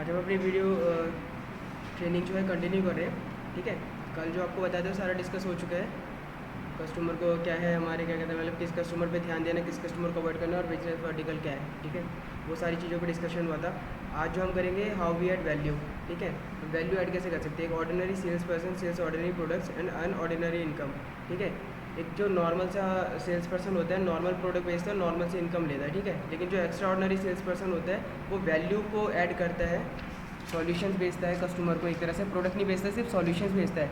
आज हम अपनी वीडियो ट्रेनिंग जो है कंटिन्यू कर रहे हैं। ठीक है, कल जो आपको बताया था सारा डिस्कस हो चुका है। कस्टमर को क्या है, हमारे क्या कहते हैं, मतलब किस कस्टमर पे ध्यान देना, किस कस्टमर को अवॉइड करना और बिजनेस वर्टिकल क्या है। ठीक है, वो सारी चीज़ों पे डिस्कशन हुआ था। आज जो हम करेंगे हाउ वी ऐड वैल्यू। ठीक है, तो वैल्यू ऐड कैसे कर सकते हैं। एक ordinary sales person sales ordinary products and unordinary income. ठीक है, एक जो नॉर्मल सा सेल्स पर्सन होता है नॉर्मल प्रोडक्ट बेचता है, नॉर्मल से इनकम लेता है। ठीक है, लेकिन जो एक्स्ट्रा ऑर्डिनरी सेल्स पर्सन होता है वो वैल्यू को ऐड करता है, सॉल्यूशंस बेचता है कस्टमर को। एक तरह से प्रोडक्ट नहीं बेचता, सिर्फ सॉल्यूशंस बेचता है।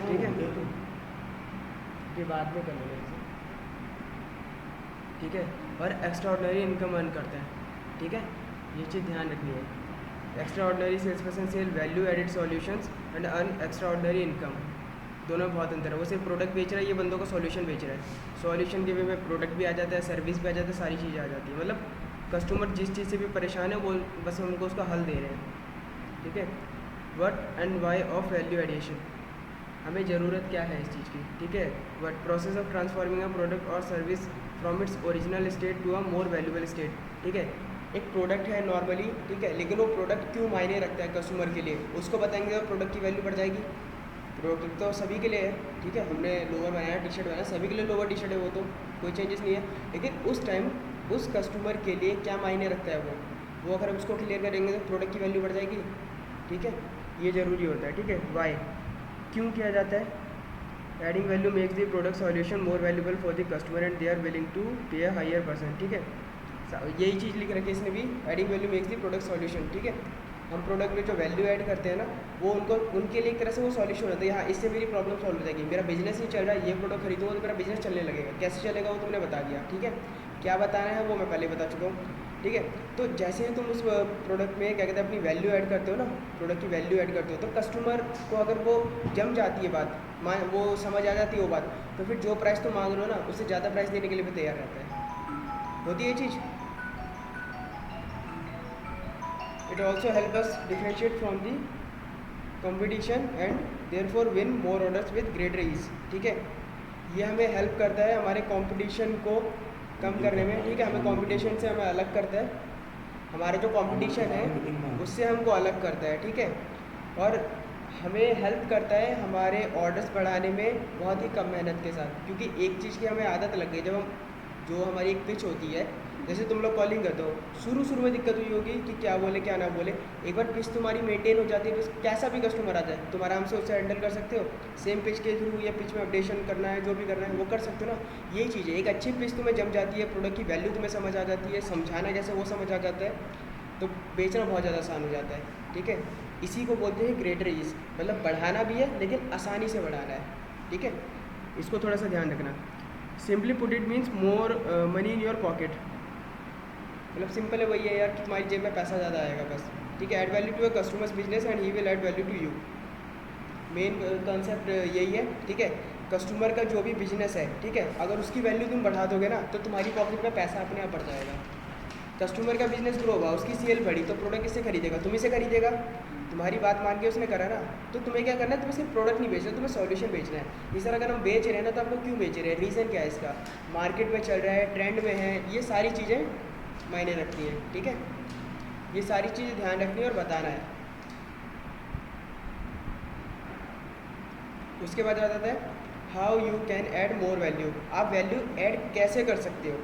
ठीक है, ये बाद में कर लेंगे। ठीक है, और एक्स्ट्रा ऑर्डिनरी इनकम अर्न करता है। ठीक है, ये चीज़ ध्यान रखनी है। Extraordinary sales person sell value added solutions and earn extraordinary income. दोनों में बहुत अंतर है। वो सिर्फ प्रोडक्ट बेच रहा है, ये बंदों को सॉल्यूशन बेच रहा है। सॉल्यूशन के वे में प्रोडक्ट भी आ जाता है, सर्विस भी आ जाता है, सारी चीज़ें आ जाती है। मतलब कस्टमर जिस चीज़ से भी परेशान है वो बस हम उनको उसका हल दे रहे हैं। ठीक है, what and why of value addition, हमें ज़रूरत क्या है इस चीज़ की। ठीक है, what process of transforming a product और service from its original state to a more valuable state. ठीक है, एक प्रोडक्ट है नॉर्मली, ठीक है, लेकिन वो प्रोडक्ट क्यों मायने रखता है कस्टमर के लिए, उसको बताएंगे और प्रोडक्ट की वैल्यू बढ़ जाएगी। प्रोडक्ट तो सभी के लिए है। ठीक है, हमने लोअर बनाया, टी शर्ट बनाया, सभी के लिए लोअर टी शर्ट है, वो तो कोई चेंजेस नहीं है। लेकिन उस टाइम उस कस्टमर के लिए क्या मायने रखता है वो अगर हम उसको क्लियर करेंगे तो प्रोडक्ट की वैल्यू बढ़ जाएगी। ठीक है, ये ज़रूरी होता है। ठीक है, वाई क्यों किया जाता है। Adding value makes the product solution more valuable for the customer and they are willing to pay a higher percent. ठीक है, यही चीज़ लिख रखी है इसने भी, adding value makes the product solution. ठीक है, हम प्रोडक्ट में जो वैल्यू ऐड करते हैं ना वो उनके लिए एक तरह से वो सॉल्यूशन होता है। हाँ, इससे मेरी प्रॉब्लम सॉल्व हो जाएगी, मेरा बिजनेस नहीं चल रहा है, ये प्रोडक्ट खरीदूंगा तो मेरा बिजनेस चलने लगेगा। कैसे चलेगा वो तुमने बता दिया। ठीक है, क्या बताना है वो मैं पहले बता चुका हूँ। ठीक है, तो जैसे ही तुम उस प्रोडक्ट में क्या कहते हैं अपनी वैल्यू ऐड करते हो ना, प्रोडक्ट की वैल्यू ऐड करते हो, तो कस्टमर को अगर वो जम जाती है बात, वो समझ आ जाती है वो बात, तो फिर जो प्राइस तुम मांग रहे हो ना उससे ज़्यादा प्राइस देने के लिए भी तैयार रहता है। होती है ये चीज़। It also helps us differentiate from the competition and therefore win more orders with greater ease। ठीक है, ये हमें हेल्प करता है हमारे कंपटीशन को कम करने में। ठीक है, हमें कंपटीशन से हमें अलग करता है, हमारे जो कंपटीशन है उससे हमको अलग करता है। ठीक है, और हमें हेल्प करता है हमारे ऑर्डर्स बढ़ाने में बहुत ही कम मेहनत के साथ। क्योंकि एक चीज़ की हमें आदत लग गई, जब हम जो हमारी एक पिच होती है, जैसे तुम लोग कॉलिंग करते हो, शुरू में दिक्कत हुई होगी कि क्या बोले क्या ना बोले। एक बार पिच तुम्हारी मेंटेन हो जाती है तो कैसा भी कस्टमर आ जाए तुम आराम से उससे हैंडल कर सकते हो। सेम पिच के थ्रू या पिच में अपडेशन करना है, जो भी करना है वो कर सकते हो ना। यही चीज़ है, एक अच्छी पिच तुम्हें जम जाती है, प्रोडक्ट की वैल्यू तुम्हें समझ आ जाती है, समझाना कैसे वो समझ आ जाता है, तो बेचना बहुत ज़्यादा आसान हो जाता है। ठीक है, इसी को बोलते हैं ग्रेटर ईज, मतलब बढ़ाना भी है लेकिन आसानी से बढ़ाना है। ठीक है, इसको थोड़ा सा ध्यान रखना। Simply put it means more money in your pocket, मतलब सिंपल है, वही है यार कि तुम्हारी जेब में पैसा ज़्यादा आएगा बस। ठीक है, add value to a customers business and he will add value to you. Main concept यही है। ठीक है, कस्टमर का जो भी बिजनेस है, ठीक है, अगर उसकी वैल्यू तुम बढ़ा दोगे ना तो तुम्हारी पॉकेट में पैसा अपने आप बढ़ जाएगा। कस्टमर का बिजनेस ग्रो होगा, उसकी सेल बढ़ी तो प्रोडक्ट किससे खरीदेगा, तुम्ही से खरीदेगा। तुम्हारी बात मान के उसने करा ना, तो तुम्हें क्या करना है, तुम्हें सिर्फ प्रोडक्ट नहीं बेचना, तुम्हें सॉल्यूशन बेचना है। इस तरह अगर हम बेच रहे हैं ना तो आप लोग क्यों बेच रहे हैं, रीज़न क्या है इसका, मार्केट में चल रहा है, ट्रेंड में है, ये सारी चीज़ें मायने रखती है। ठीक है, ये सारी चीज़ें ध्यान रखनी है और बताना है। उसके बाद बताता है how you can add more value, आप वैल्यू ऐड कैसे कर सकते हो।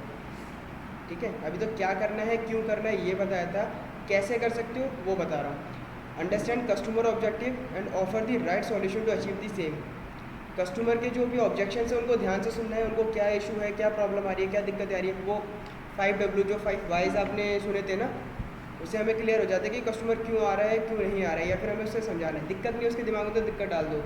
ठीक है, अभी तो क्या करना है क्यों करना है ये बताया था, कैसे कर सकते हो वो बता रहा हूँ। Understand customer objective and offer the right solution to achieve the same. Customer के जो भी ऑब्जेक्शन है उनको ध्यान से सुनना है, उनको क्या इशू है, क्या प्रॉब्लम आ रही है, क्या दिक्कत आ रही है। वो 5W जो 5 वाइज आपने सुने थे ना, उससे हमें क्लियर हो जाता है कि कस्टमर क्यों आ रहा है क्यों नहीं आ रहा है, या फिर हमें उससे समझाना है। दिक्कत नहीं उसके दिमाग में तो दिक्कत डाल दो,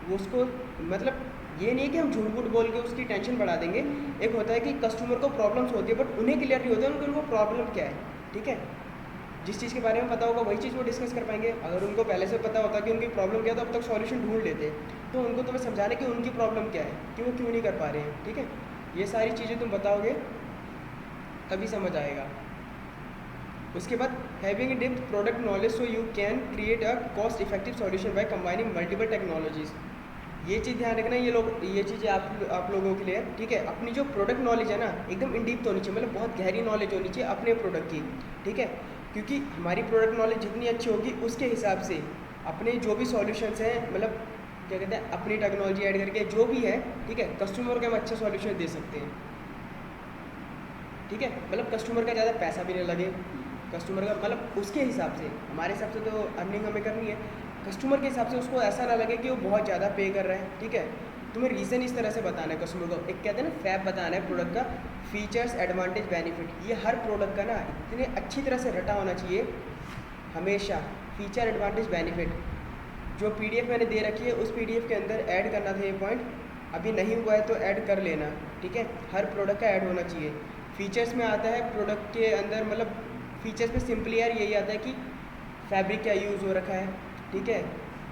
वो उसको मतलब ये नहीं कि हम झूठ मूठ बोल के उसकी टेंशन बढ़ा देंगे। एक होता है कि कस्टमर को प्रॉब्लम्स होती है बट उन्हें क्लियर नहीं होता है उनको प्रॉब्लम क्या है। ठीक है, जिस चीज़ के बारे में पता होगा वही चीज़ वो डिस्कस कर पाएंगे। अगर उनको पहले से पता होता कि उनकी प्रॉब्लम क्या है तो अब तक सॉल्यूशन ढूंढ लेते, तो उनको तुम्हें समझाना कि उनकी प्रॉब्लम क्या है, कि वो क्यों नहीं कर पा रहे हैं। ठीक है, ये सारी चीज़ें तुम बताओगे तभी समझ आएगा। उसके बाद having in depth product knowledge so you can create a cost effective solution by combining multiple technologies. ये चीज़ ध्यान रखना, ये चीज़ें आप लोगों के लिए। ठीक है, अपनी जो प्रोडक्ट नॉलेज है ना एकदम इन डीप तो होनी चाहिए, मतलब बहुत गहरी नॉलेज होनी चाहिए अपने प्रोडक्ट की। ठीक है, क्योंकि हमारी प्रोडक्ट नॉलेज जितनी अच्छी होगी उसके हिसाब से अपने जो भी सॉल्यूशंस हैं, मतलब क्या कहते हैं, अपनी टेक्नोलॉजी ऐड करके जो भी है, ठीक है, कस्टमर को हम अच्छा सॉल्यूशन दे सकते हैं। ठीक है, मतलब कस्टमर का ज़्यादा पैसा भी नहीं लगे, कस्टमर का मतलब उसके हिसाब से, हमारे हिसाब से तो अर्निंग हमें करनी है, कस्टमर के हिसाब से उसको ऐसा ना लगे कि वो बहुत ज़्यादा पे कर रहा है। ठीक है, तुम्हें रीज़न इस तरह से बताना है कस्टमर को, एक कहते हैं ना फैब बताना है प्रोडक्ट का, फीचर्स एडवांटेज बेनिफिट, ये हर प्रोडक्ट का ना इतने अच्छी तरह से रटा होना चाहिए हमेशा। फीचर एडवांटेज बेनिफिट जो पीडीएफ मैंने दे रखी है उस पीडीएफ के अंदर ऐड करना था ये पॉइंट, अभी नहीं हुआ है तो ऐड कर लेना। ठीक है, हर प्रोडक्ट का ऐड होना चाहिए। फीचर्स में आता है प्रोडक्ट के अंदर, मतलब फीचर्स में सिंपली यार यही आता है कि फैब्रिक क्या यूज़ हो रखा है। ठीक है,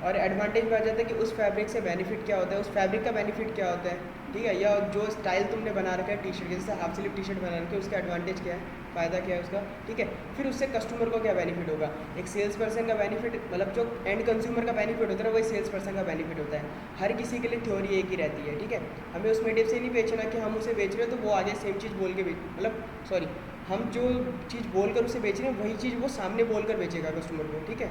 और एडवांटेज में आ जाता है कि उस फैब्रिक से बेनिफिट क्या होता है, उस फैब्रिक का बेनिफिट क्या होता है। ठीक है, या जो स्टाइल तुमने बना रखा है टी शर्ट के, जैसे हाफ स्लीव टी शर्ट बना रखी है, उसका एडवांटेज क्या है, फ़ायदा क्या है उसका। ठीक है, फिर उससे कस्टमर को क्या बेनिफिट होगा, एक सेल्स पर्सन का बेनिफिट, मतलब जो एंड कंज्यूमर का बेनिफिट होता है ना, वही सेल्स पर्सन का बेनिफिट होता है। हर किसी के लिए थ्योरी एक ही रहती है। ठीक है, हमें उस मीडियम से नहीं बेचना कि हम उसे बेच रहे हैं तो वो आगे सेम चीज़ बोल के बेच, मतलब सॉरी, हम जो चीज़ बोल कर उसे बेच रहे हैं वही चीज़ वो सामने बोल कर बेचेगा कस्टमर को। ठीक है,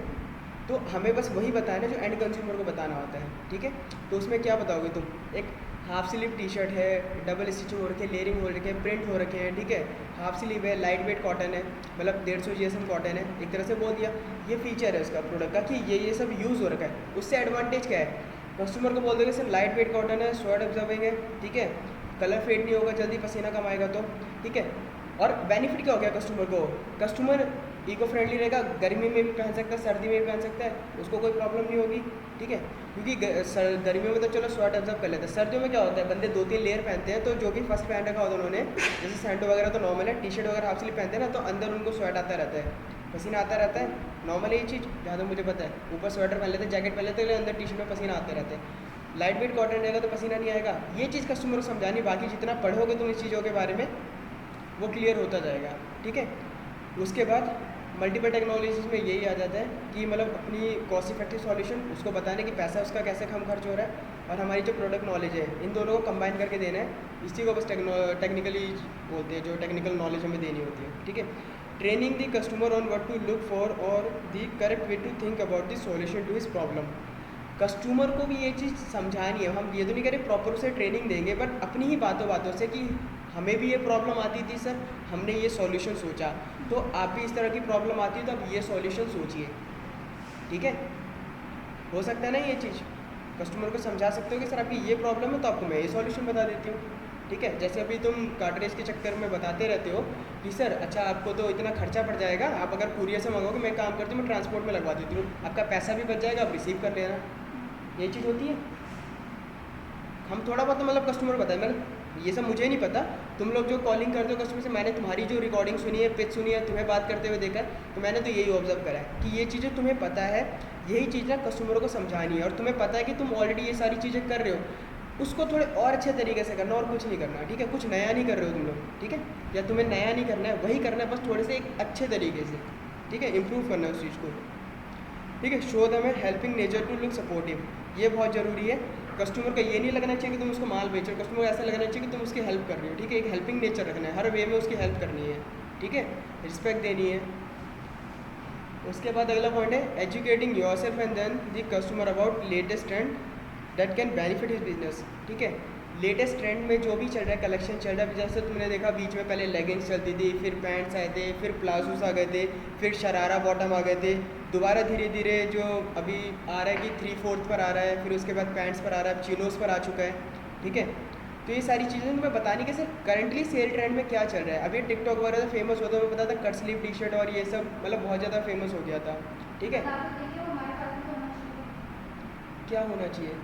तो हमें बस वही बताना है जो एंड कंज्यूमर को बताना होता है। ठीक है, तो उसमें क्या बताओगे तुम, एक हाफ स्लीव टी शर्ट है, डबल स्टिचिंग हो रखे, लेयरिंग हो रखे हैं, प्रिंट हो रखे हैं। ठीक है, हाफ स्लीव है, लाइट वेट कॉटन है, मतलब 150 GSM कॉटन है, एक तरह से बोल दिया। ये फीचर है उसका प्रोडक्ट का कि ये सब यूज़ हो रखा है। उससे एडवांटेज क्या है, कस्टमर को बोल दोगे सर लाइट वेट कॉटन है, स्वेट ऑब्जर्विंग है। ठीक है, कलर फेड नहीं होगा, जल्दी पसीना कम आएगा तो। ठीक है, और बेनिफिट क्या हो गया कस्टमर को, कस्टमर इको फ्रेंडली रहेगा, गर्मी में भी पहन सकता है, सर्दी में भी पहन सकता है, उसको कोई प्रॉब्लम नहीं होगी। ठीक है, क्योंकि गर्मियों में तो चलो स्वेट ऑब्जर्व कर लेते हैं, सर्दियों में क्या होता है बंदे 2-3 लेयर पहनते हैं, तो जो भी फर्स्ट पहन रखा होता है उन्होंने, जैसे सैंडो वगैरह तो नॉर्मल है, टी शर्ट वगैरह हाफ स्लीव पहनते हैं ना, तो अंदर उनको स्वेट आता रहता है, पसीना आता रहता है, नॉर्मल है ये चीज़, जहाँ तक मुझे पता है। ऊपर स्वेटर पहन लेते हैं, जैकेट पहन लेते हैं, अंदर टी शर्ट में पसीना आता रहता है। लाइट वेट कॉटन रहेगा तो पसीना नहीं आएगा। ये चीज़ कस्टमर को समझानी, बाकी जितना पढ़ोगे तुम इस चीज़ों के बारे में वो क्लियर होता जाएगा। ठीक है, उसके बाद मल्टीपल टेक्नोलॉजीज में यही आ जाता है कि मतलब अपनी कॉस्ट इफेक्टिव सॉल्यूशन उसको बताने कि पैसा उसका कैसे कम खर्च हो रहा है, और हमारी जो प्रोडक्ट नॉलेज है इन दोनों को कंबाइन करके देना है। इसी को बस टेक्निकली बोलते हैं, जो टेक्निकल नॉलेज हमें देनी होती है। ठीक है, training the customer on what to look for और the correct way to think about the solution to his problem. Customer को भी ये चीज़ समझानी है, हम ये तो नहीं करें प्रॉपर उसे ट्रेनिंग देंगे, बट अपनी ही बातों बातों से कि हमें भी ये प्रॉब्लम आती थी सर, हमने ये सॉल्यूशन सोचा, तो आप भी इस तरह की प्रॉब्लम आती है तो आप ये सॉल्यूशन सोचिए। ठीक है, हो सकता है ना ये चीज़, कस्टमर को समझा सकते हो कि सर आपकी ये प्रॉब्लम है तो आपको मैं ये सॉल्यूशन बता देती हूँ। ठीक है, जैसे अभी तुम कार्टरेज के चक्कर में बताते रहते हो कि सर अच्छा आपको तो इतना खर्चा पड़ जाएगा, आप अगर कुरियर से मंगाओगे, मैं काम करती हूँ मैं ट्रांसपोर्ट में लगवा देती हूँ, आपका पैसा भी बच जाएगा, आप रिसीव कर लेना। ये चीज़ होती है। हम थोड़ा बहुत मतलब कस्टमर को बताएं, मतलब ये सब मुझे नहीं पता, तुम लोग जो कॉलिंग करते हो कस्टमर से, मैंने तुम्हारी जो रिकॉर्डिंग सुनी है, पिच सुनी है, तुम्हें बात करते हुए देखा है, तो मैंने तो यही ऑब्जर्व करा है कि ये चीज़ें तुम्हें पता है, यही चीज़ ना कस्टमरों को समझानी है, और तुम्हें पता है कि तुम ऑलरेडी ये सारी चीज़ें कर रहे हो, उसको थोड़े और अच्छे तरीके से करना और कुछ नहीं करना। ठीक है, कुछ नया नहीं कर रहे हो तुम लोग। ठीक है, या तुम्हें नया नहीं करना है, वही करना है, बस थोड़े से एक अच्छे तरीके से। ठीक है, इम्प्रूव करना है उस चीज़ को। ठीक है, show them helping nature to look supportive, ये बहुत ज़रूरी है। कस्टमर का ये नहीं लगना चाहिए कि तुम उसको माल बेच रहे हो, कस्टमर को ऐसा लगना चाहिए कि तुम उसकी हेल्प कर रहे हो। ठीक है, एक हेल्पिंग नेचर रखना है, हर वे में उसकी हेल्प करनी है। ठीक है, रिस्पेक्ट देनी है। उसके बाद अगला पॉइंट है educating yourself and then the customer about latest trend that can benefit his business. ठीक है, लेटेस्ट ट्रेंड में जो भी चल रहा है, कलेक्शन चल रहा है, जैसे तुमने देखा बीच में पहले लेगिंग्स चलती थी, फिर पैंट्स आए थे, फिर प्लाजोस आ गए थे, फिर शरारा बॉटम आ गए थे, दोबारा धीरे धीरे जो अभी आ रहा है कि 3/4 पर आ रहा है, फिर उसके बाद पैंट्स पर आ रहा है, अब चिनोस पर आ चुका है। ठीक है, तो ये सारी चीज़ें तुम्हें बतानी कि सर करंटली सेल ट्रेंड में क्या चल रहा है। अभी टिकटॉक वगैरह फेमस होता है, मैं पता था कट स्लीव टी शर्ट और ये सब मतलब बहुत ज़्यादा फेमस हो गया था। ठीक है, क्या होना चाहिए,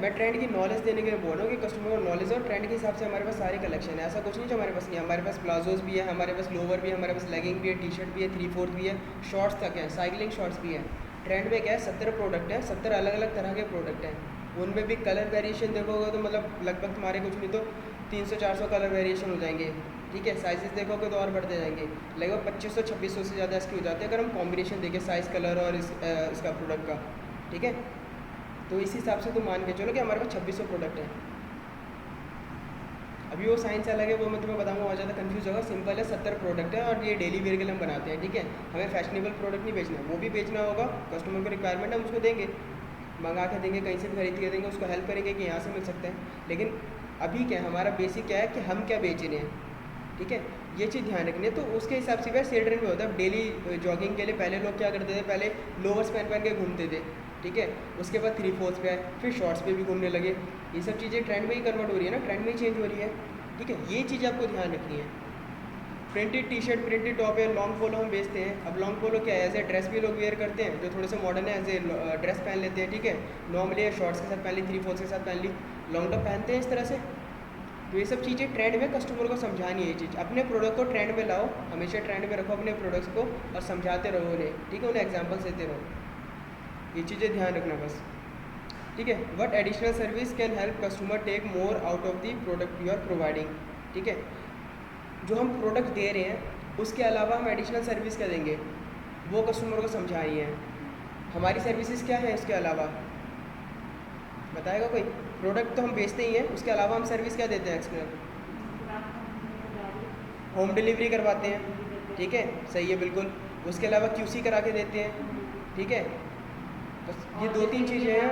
मैं ट्रेंड की नॉलेज देने के लिए बोल रहा हूँ कि कस्टमर को नॉलेज और ट्रेंड के हिसाब से हमारे पास सारे कलेक्शन है, ऐसा कुछ नहीं जो हमारे पास नहीं है। हमारे पास प्लाजोस भी है, हमारे पास लोवर भी है, हमारे पास लेगिंग भी है, टी शर्ट भी है, 3/4 भी है, शॉर्ट्स तक है, साइकिलिंग शॉर्ट्स भी है। ट्रेंड में क्या है, 70 प्रोडक्ट है, 70 अलग अलग तरह के प्रोडक्ट हैं, उनमें भी कलर वेरिएशन देखोगे तो मतलब लगभग तुम्हारे कुछ नहीं तो 300-400 कलर वेरिएशन हो जाएंगे। ठीक है, साइजेस देखोगे तो और बढ़ते जाएंगे, लगभग 2500-2600 से ज़्यादा इसकी हो जाती है अगर हम कॉम्बिनेशन देखें साइज़ कलर और इसका प्रोडक्ट का। ठीक है, तो इस हिसाब से तुम मान के चलो कि हमारे पास 2600 प्रोडक्ट हैं। अभी वो साइंस अलग है, वो मैं तुम्हें बताऊंगा, बहुत ज़्यादा कंफ्यूज होगा। सिंपल है, 70 प्रोडक्ट है और ये डेली वेयर के लिए हम बनाते हैं, ठीक है। हमें फैशनेबल प्रोडक्ट नहीं बेचना है, वो भी बेचना होगा, कस्टमर को रिक्वायरमेंट है, हम उसको देंगे, मंगा के देंगे, कहीं से भी खरीद के देंगे, उसको हेल्प करेंगे कि यहाँ से मिल सकते हैं। लेकिन अभी क्या है, हमारा बेसिक क्या है कि हम क्या बेच रहे हैं, ठीक है, ये चीज़ ध्यान रखनी है। तो उसके हिसाब से वह सेल ट्रेंड में होता है। डेली जॉगिंग के लिए पहले लोग क्या करते थे, पहले लोअर्स पहन के घूमते थे, ठीक है, उसके बाद 3/4 पे आए, फिर शॉर्ट्स पे भी घूमने लगे। ये सब चीज़ें ट्रेंड में ही कन्वर्ट हो रही है ना, ट्रेंड में ही चेंज हो रही है, ठीक है। ये चीज़ आपको ध्यान रखनी है। Printed T shirt, printed top है, लॉन्ग पोलो हम बेचते हैं। अब लॉन्ग पोलो क्या है, एज ए ड्रेस भी लोग वेयर करते हैं, जो थोड़े से मॉडर्न है, एज ए ड्रेस पहन लेते हैं, ठीक है। नॉर्मली शॉर्ट्स के साथ पहन ली, 3/4 के साथ पहन ली, लॉन्ग टॉप पहनते हैं इस तरह से। तो ये सब चीज़ें ट्रेंड में कस्टमर को समझानी है। ये चीज़ अपने प्रोडक्ट को ट्रेंड में लाओ, हमेशा ट्रेंड में रखो अपने प्रोडक्ट्स को और समझाते रहो उन्हें, ठीक है, उन्हें एग्जांपल्स देते रहो। ये चीज़ें ध्यान रखना बस, ठीक है। What additional service can help customer take more out of the product you are providing, ठीक है। जो हम प्रोडक्ट दे रहे हैं उसके अलावा हम एडिशनल सर्विस क्या देंगे, वो कस्टमर को समझानी है। हमारी सर्विसेज क्या है इसके अलावा, बताएगा कोई? प्रोडक्ट तो हम बेचते ही हैं, उसके अलावा हम सर्विस क्या देते हैं एक्सटर्नल? होम डिलीवरी करवाते हैं, ठीक है, सही है बिल्कुल। उसके अलावा QC करा के देते हैं, ठीक है। बस ये 2-3 चीज़ें हैं।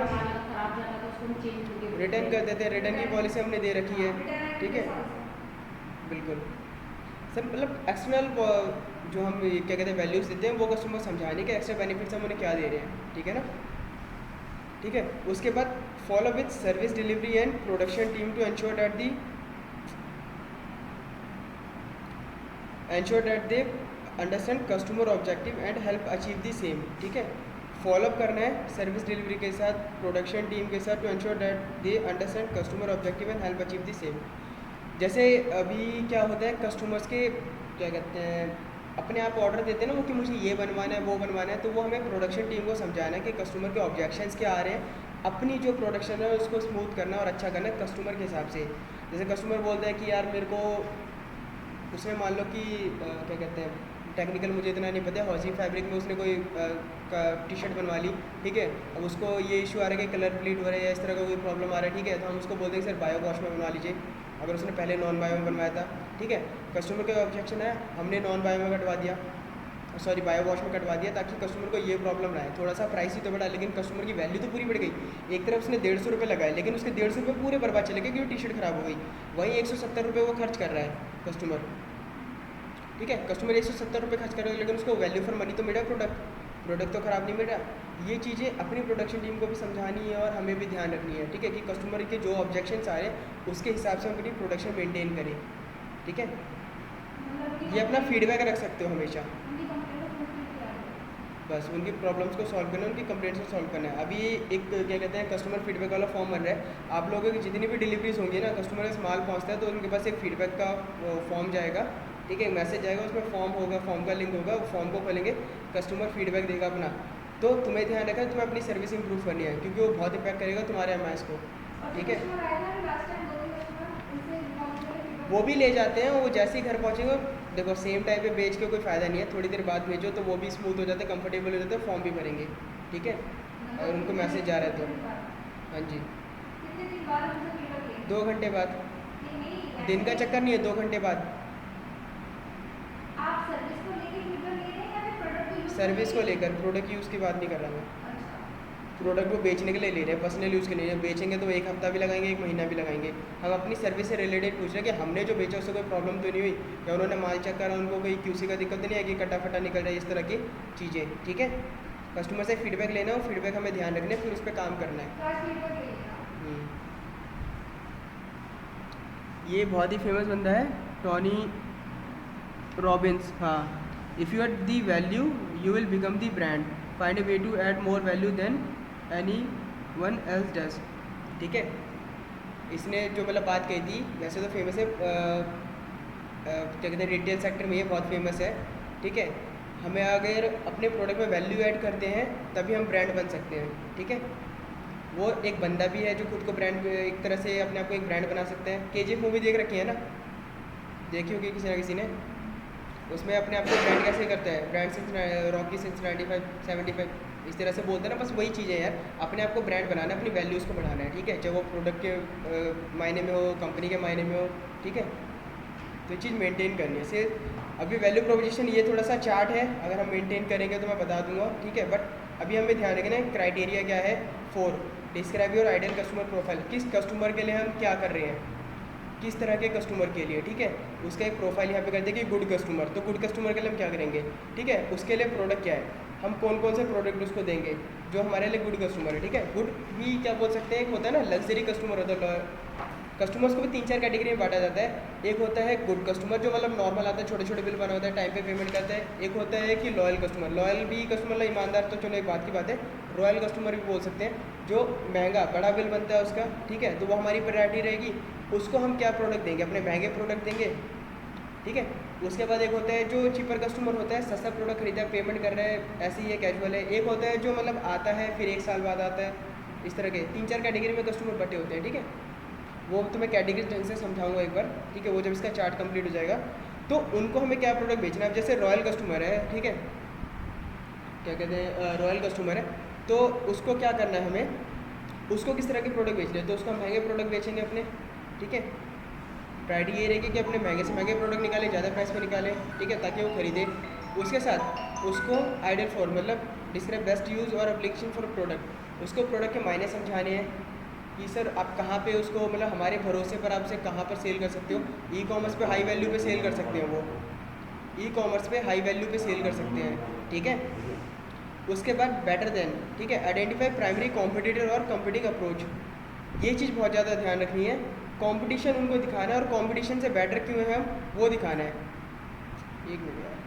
रिटर्न कर देते हैं, रिटर्न की पॉलिसी हमने दे रखी है, ठीक है, बिल्कुल। सर मतलब एक्सटर्नल जो हम क्या कहते हैं वैल्यूज़ देते हैं, वो कस्टमर समझाने के एक्स्ट्रा बेनिफिट्स हम उन्हें क्या दे रहे हैं, ठीक है ना, ठीक है। उसके बाद follow with service delivery and production team to ensure that they understand customer objective and help achieve the same, ठीक है। फॉलोअप करना है सर्विस डिलीवरी के साथ, प्रोडक्शन टीम के साथ, to ensure that they understand customer objective and help achieve the same. जैसे अभी क्या होता है, कस्टमर्स के क्या कहते हैं अपने आप ऑर्डर देते हैं ना वो, कि मुझे ये बनवाना है वो बनवाना है, तो वो हमें प्रोडक्शन टीम को समझाना है कि कस्टमर के ऑब्जेक्शंस क्या आ रहे हैं, अपनी जो प्रोडक्शन है उसको स्मूथ करना और अच्छा करना है कस्टमर के हिसाब से। जैसे कस्टमर बोलता है कि यार मेरे को उसमें मान लो कि क्या कहते हैं टेक्निकल मुझे इतना नहीं पता है, हॉजी फैब्रिक में उसने कोई टी-शर्ट बनवा ली, ठीक है। अब उसको ये इशू आ रहा है कि कलर ब्लीड हो रहा है या इस तरह का कोई प्रॉब्लम आ रहा है, ठीक है, तो हम उसको बोलते हैं सर बायो वॉश में बनवा लीजिए, अगर उसने पहले नॉन बायो में बनवाया था, ठीक है। कस्टमर का ऑब्जेक्शन है, हमने नॉन बायो में कटवा दिया, सॉरी बायो वॉश में कटवा दिया, ताकि कस्टमर को ये प्रॉब्लम रहा है। थोड़ा सा प्राइस ही तो बढ़ा, लेकिन कस्टमर की वैल्यू तो पूरी बढ़ गई। एक तरफ उसने 150 रुपये लगाए, लेकिन उसके 150 रुपये पूरे बर्बाद चले गए क्योंकि टी-शर्ट खराब हो गई। वहीं 170 रुपये वो खर्च कर रहा है कस्टमर, ठीक है। कस्टमर 170 रुपये खर्च कर रहा है, लेकिन उसको वैल्यू फॉर मनी तो मिला, प्रोडक्ट तो ख़राब नहीं मिला। ये चीज़ें अपनी प्रोडक्शन टीम को भी समझानी है और हमें भी ध्यान रखनी है, ठीक है, कि कस्टमर के जो ऑब्जेक्शंस आ रहे हैं उसके हिसाब से हम अपनी प्रोडक्शन मेंटेन करें, ठीक है। ये अपना फीडबैक रख सकते हो हमेशा, बस उनकी प्रॉब्लम्स को सॉल्व करना है, उनकी कंप्लेंट्स को सॉल्व करना है। अभी एक क्या कहते हैं कस्टमर फीडबैक वाला फॉर्म बन रहा है, आप लोगों की जितनी भी डिलीवरीज होंगी ना, कस्टमर का माल पहुँचता है तो उनके पास एक फीडबैक का फॉर्म जाएगा, ठीक है, मैसेज जाएगा, उसमें फॉर्म होगा, फॉर्म का लिंक होगा, फॉर्म को खोलेंगे, कस्टमर फीडबैक देगा अपना। तो तुम्हें ध्यान रखना है, तुम्हें अपनी सर्विस इंप्रूव करनी है, क्योंकि वो बहुत इम्पैक्ट करेगा तुम्हारे एमआईएस को, ठीक है। वो भी ले जाते हैं, वो जैसे ही घर पहुँचेंगे, देखो सेम टाइम पे बेच के कोई फ़ायदा नहीं है, थोड़ी देर बाद भेजो तो वो भी स्मूथ हो जाते हैं, कंफर्टेबल हो जाते हैं, फॉर्म भी भरेंगे, ठीक है, अगर उनको मैसेज जा रहा है तो। हाँ जी, 2 घंटे बाद, दिन का चक्कर नहीं है, 2 घंटे बाद। सर्विस को लेकर, प्रोडक्ट यूज़ की बात नहीं कर रहा मैं, प्रोडक्ट वो बेचने के लिए ले रहे हैं, पर्सनल यूज़ के लिए बेचेंगे तो 1 हफ्ता भी लगाएंगे, 1 महीना भी लगाएंगे। हम अपनी सर्विस से रिलेटेड पूछ रहे हैं कि हमने जो बेचा उससे कोई प्रॉब्लम तो नहीं हुई, या उन्होंने माल चेक करा उनको कोई QC का दिक्कत नहीं है कि कटा फटा निकल रहा है, इस तरह की चीज़ें, ठीक है। कस्टमर से फीडबैक लेना हो, फीडबैक हमें ध्यान रखना है, फिर उस पर काम करना है। ये बहुत ही फेमस बंदा है टॉनी रॉबिन्स, हाँ। If you are the value you will become the brand, find a way to add more value than anyone else does, ठीक है। इसने जो मतलब बात कही थी, वैसे तो फेमस है, क्या कहते हैं रिटेल सेक्टर में ये बहुत फेमस है, ठीक है। हमें अगर अपने प्रोडक्ट में वैल्यू ऐड करते हैं तभी हम ब्रांड बन सकते हैं, ठीक है। वो एक बंदा भी है जो खुद को ब्रांड, एक तरह से अपने आप को एक ब्रांड बना सकते हैं। KGF मूवी देख रखी है ना, देखी होगी किसी ना किसी ने, उसमें अपने आप को ब्रांड कैसे करता है, ब्रांड सिंस रॉकी सिंस 95 75 इस तरह से बोलते हैं ना, बस वही चीज़ है यार, अपने आप को ब्रांड बनाना है, अपनी वैल्यूज़ को बढ़ाना है, ठीक है, चाहे वो प्रोडक्ट के मायने में हो, कंपनी के मायने में हो, ठीक है। तो ये चीज़ मेंटेन करनी है सिर्फ। अभी वैल्यू प्रोपोजिशन ये थोड़ा सा चार्ट है, अगर हम मेंटेन करेंगे तो मैं बता दूंगा, ठीक है। बट अभी हमें ध्यान रखना है क्राइटेरिया क्या है। 4 describe your ideal customer profile, किस कस्टमर के लिए हम क्या कर रहे हैं, किस तरह के कस्टमर के लिए, ठीक है। उसका एक प्रोफाइल यहाँ पे कर देंगे गुड कस्टमर, तो गुड कस्टमर के लिए हम क्या करेंगे, ठीक है। उसके लिए प्रोडक्ट क्या है, हम कौन कौन से प्रोडक्ट उसको देंगे जो हमारे लिए गुड कस्टमर है, ठीक है। गुड भी क्या बोल सकते हैं, एक होता है ना लग्जरी कस्टमर होता है। कस्टमर्स को भी 3-4 कैटेगरी में बांटा जाता है। एक होता है गुड कस्टमर जो मतलब नॉर्मल आता है, छोटे छोटे बिल बना होता है, टाइम पे पेमेंट करता है। एक होता है कि लॉयल कस्टमर, लॉयल भी कस्टमर मतलब ईमानदार, तो चलो एक बात की बात है। रॉयल कस्टमर भी बोल सकते हैं, जो महंगा बड़ा बिल बनता है उसका, ठीक है, तो वो हमारी प्रायोरिटी रहेगी। उसको हम क्या प्रोडक्ट देंगे, अपने महंगे प्रोडक्ट देंगे, ठीक है। उसके बाद एक होता है जो चीपर कस्टमर होता है, सस्ता प्रोडक्ट खरीदा है, पेमेंट कर रहा है, ऐसे ही है, कैजुअल है। एक होता है जो मतलब आता है फिर 1 साल बाद आता है। इस तरह के 3-4 कैटेगरी में कस्टमर बटे होते हैं, ठीक है। वो तो मैं कैटेगरी ढंग से समझाऊंगा एक बार, ठीक है। वो जब इसका चार्ट कंप्लीट हो जाएगा तो उनको हमें क्या प्रोडक्ट बेचना है। जैसे रॉयल कस्टमर है, ठीक है, क्या कहते हैं, रॉयल कस्टमर है, तो उसको क्या करना है, हमें उसको किस तरह के प्रोडक्ट बेचने हैं। तो उसको हम महंगे प्रोडक्ट बेचेंगे अपने, ठीक है। प्रायोरिटी ये रहेगी कि अपने महंगे से महंगे प्रोडक्ट निकालें, ज़्यादा प्राइस पे निकालें, ठीक है, ताकि वो खरीदे। उसके साथ उसको आइडियल फॉर मतलब डिस्क्राइब बेस्ट यूज़ और एप्लीकेशन फॉर प्रोडक्ट, उसको प्रोडक्ट के मायने समझाने हैं कि सर आप कहाँ पे उसको मतलब हमारे भरोसे पर आप उसे कहाँ पर सेल कर सकते हो। ई कॉमर्स पे हाई वैल्यू पे सेल कर सकते हैं, वो ई कॉमर्स पे हाई वैल्यू पे सेल कर सकते हैं, ठीक है। उसके बाद बेटर देन, ठीक है, आइडेंटिफाई प्राइमरी कॉम्पिटिटर और कम्पीटिंग अप्रोच। ये चीज़ बहुत ज़्यादा ध्यान रखनी है। कंपटीशन उनको दिखाना है और कंपटीशन से बेटर क्यों है हम वो दिखाना है। एक मिनट यार,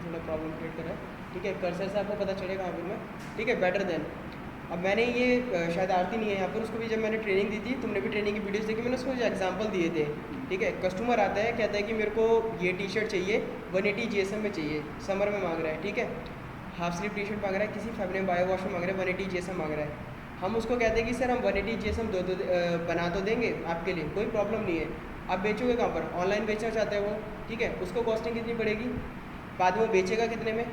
थोड़ा प्रॉब्लम क्रिएट कर रहा है, ठीक है। कर्सर से आपको पता चलेगा यहाँ पर मैं, ठीक है। बेटर देन, अब मैंने ये शायद आरती नहीं है यहाँ पर, उसको भी जब मैंने ट्रेनिंग दी थी, तुमने भी ट्रेनिंग की वीडियोस देखी, मैंने उसको एग्जांपल दिए थे, ठीक है। कस्टमर आता है, कहता है कि मेरे को ये टी शर्ट चाहिए 180 GSM में चाहिए, समर में मांग रहा है, ठीक है। हाफ स्लीव टी शर्ट मांग रहा है, किसी फैब्रिक बायो वॉश में मांग रहा है, 180 GSM मांग रहा है। हम उसको कहते हैं कि सर हम 180 GSM बना तो देंगे आपके लिए, कोई प्रॉब्लम नहीं है। आप बेचोगे कहाँ पर, ऑनलाइन बेचना चाहते हैं वो, ठीक है। उसको कॉस्टिंग कितनी पड़ेगी, बाद में वो बेचेगा कितने में,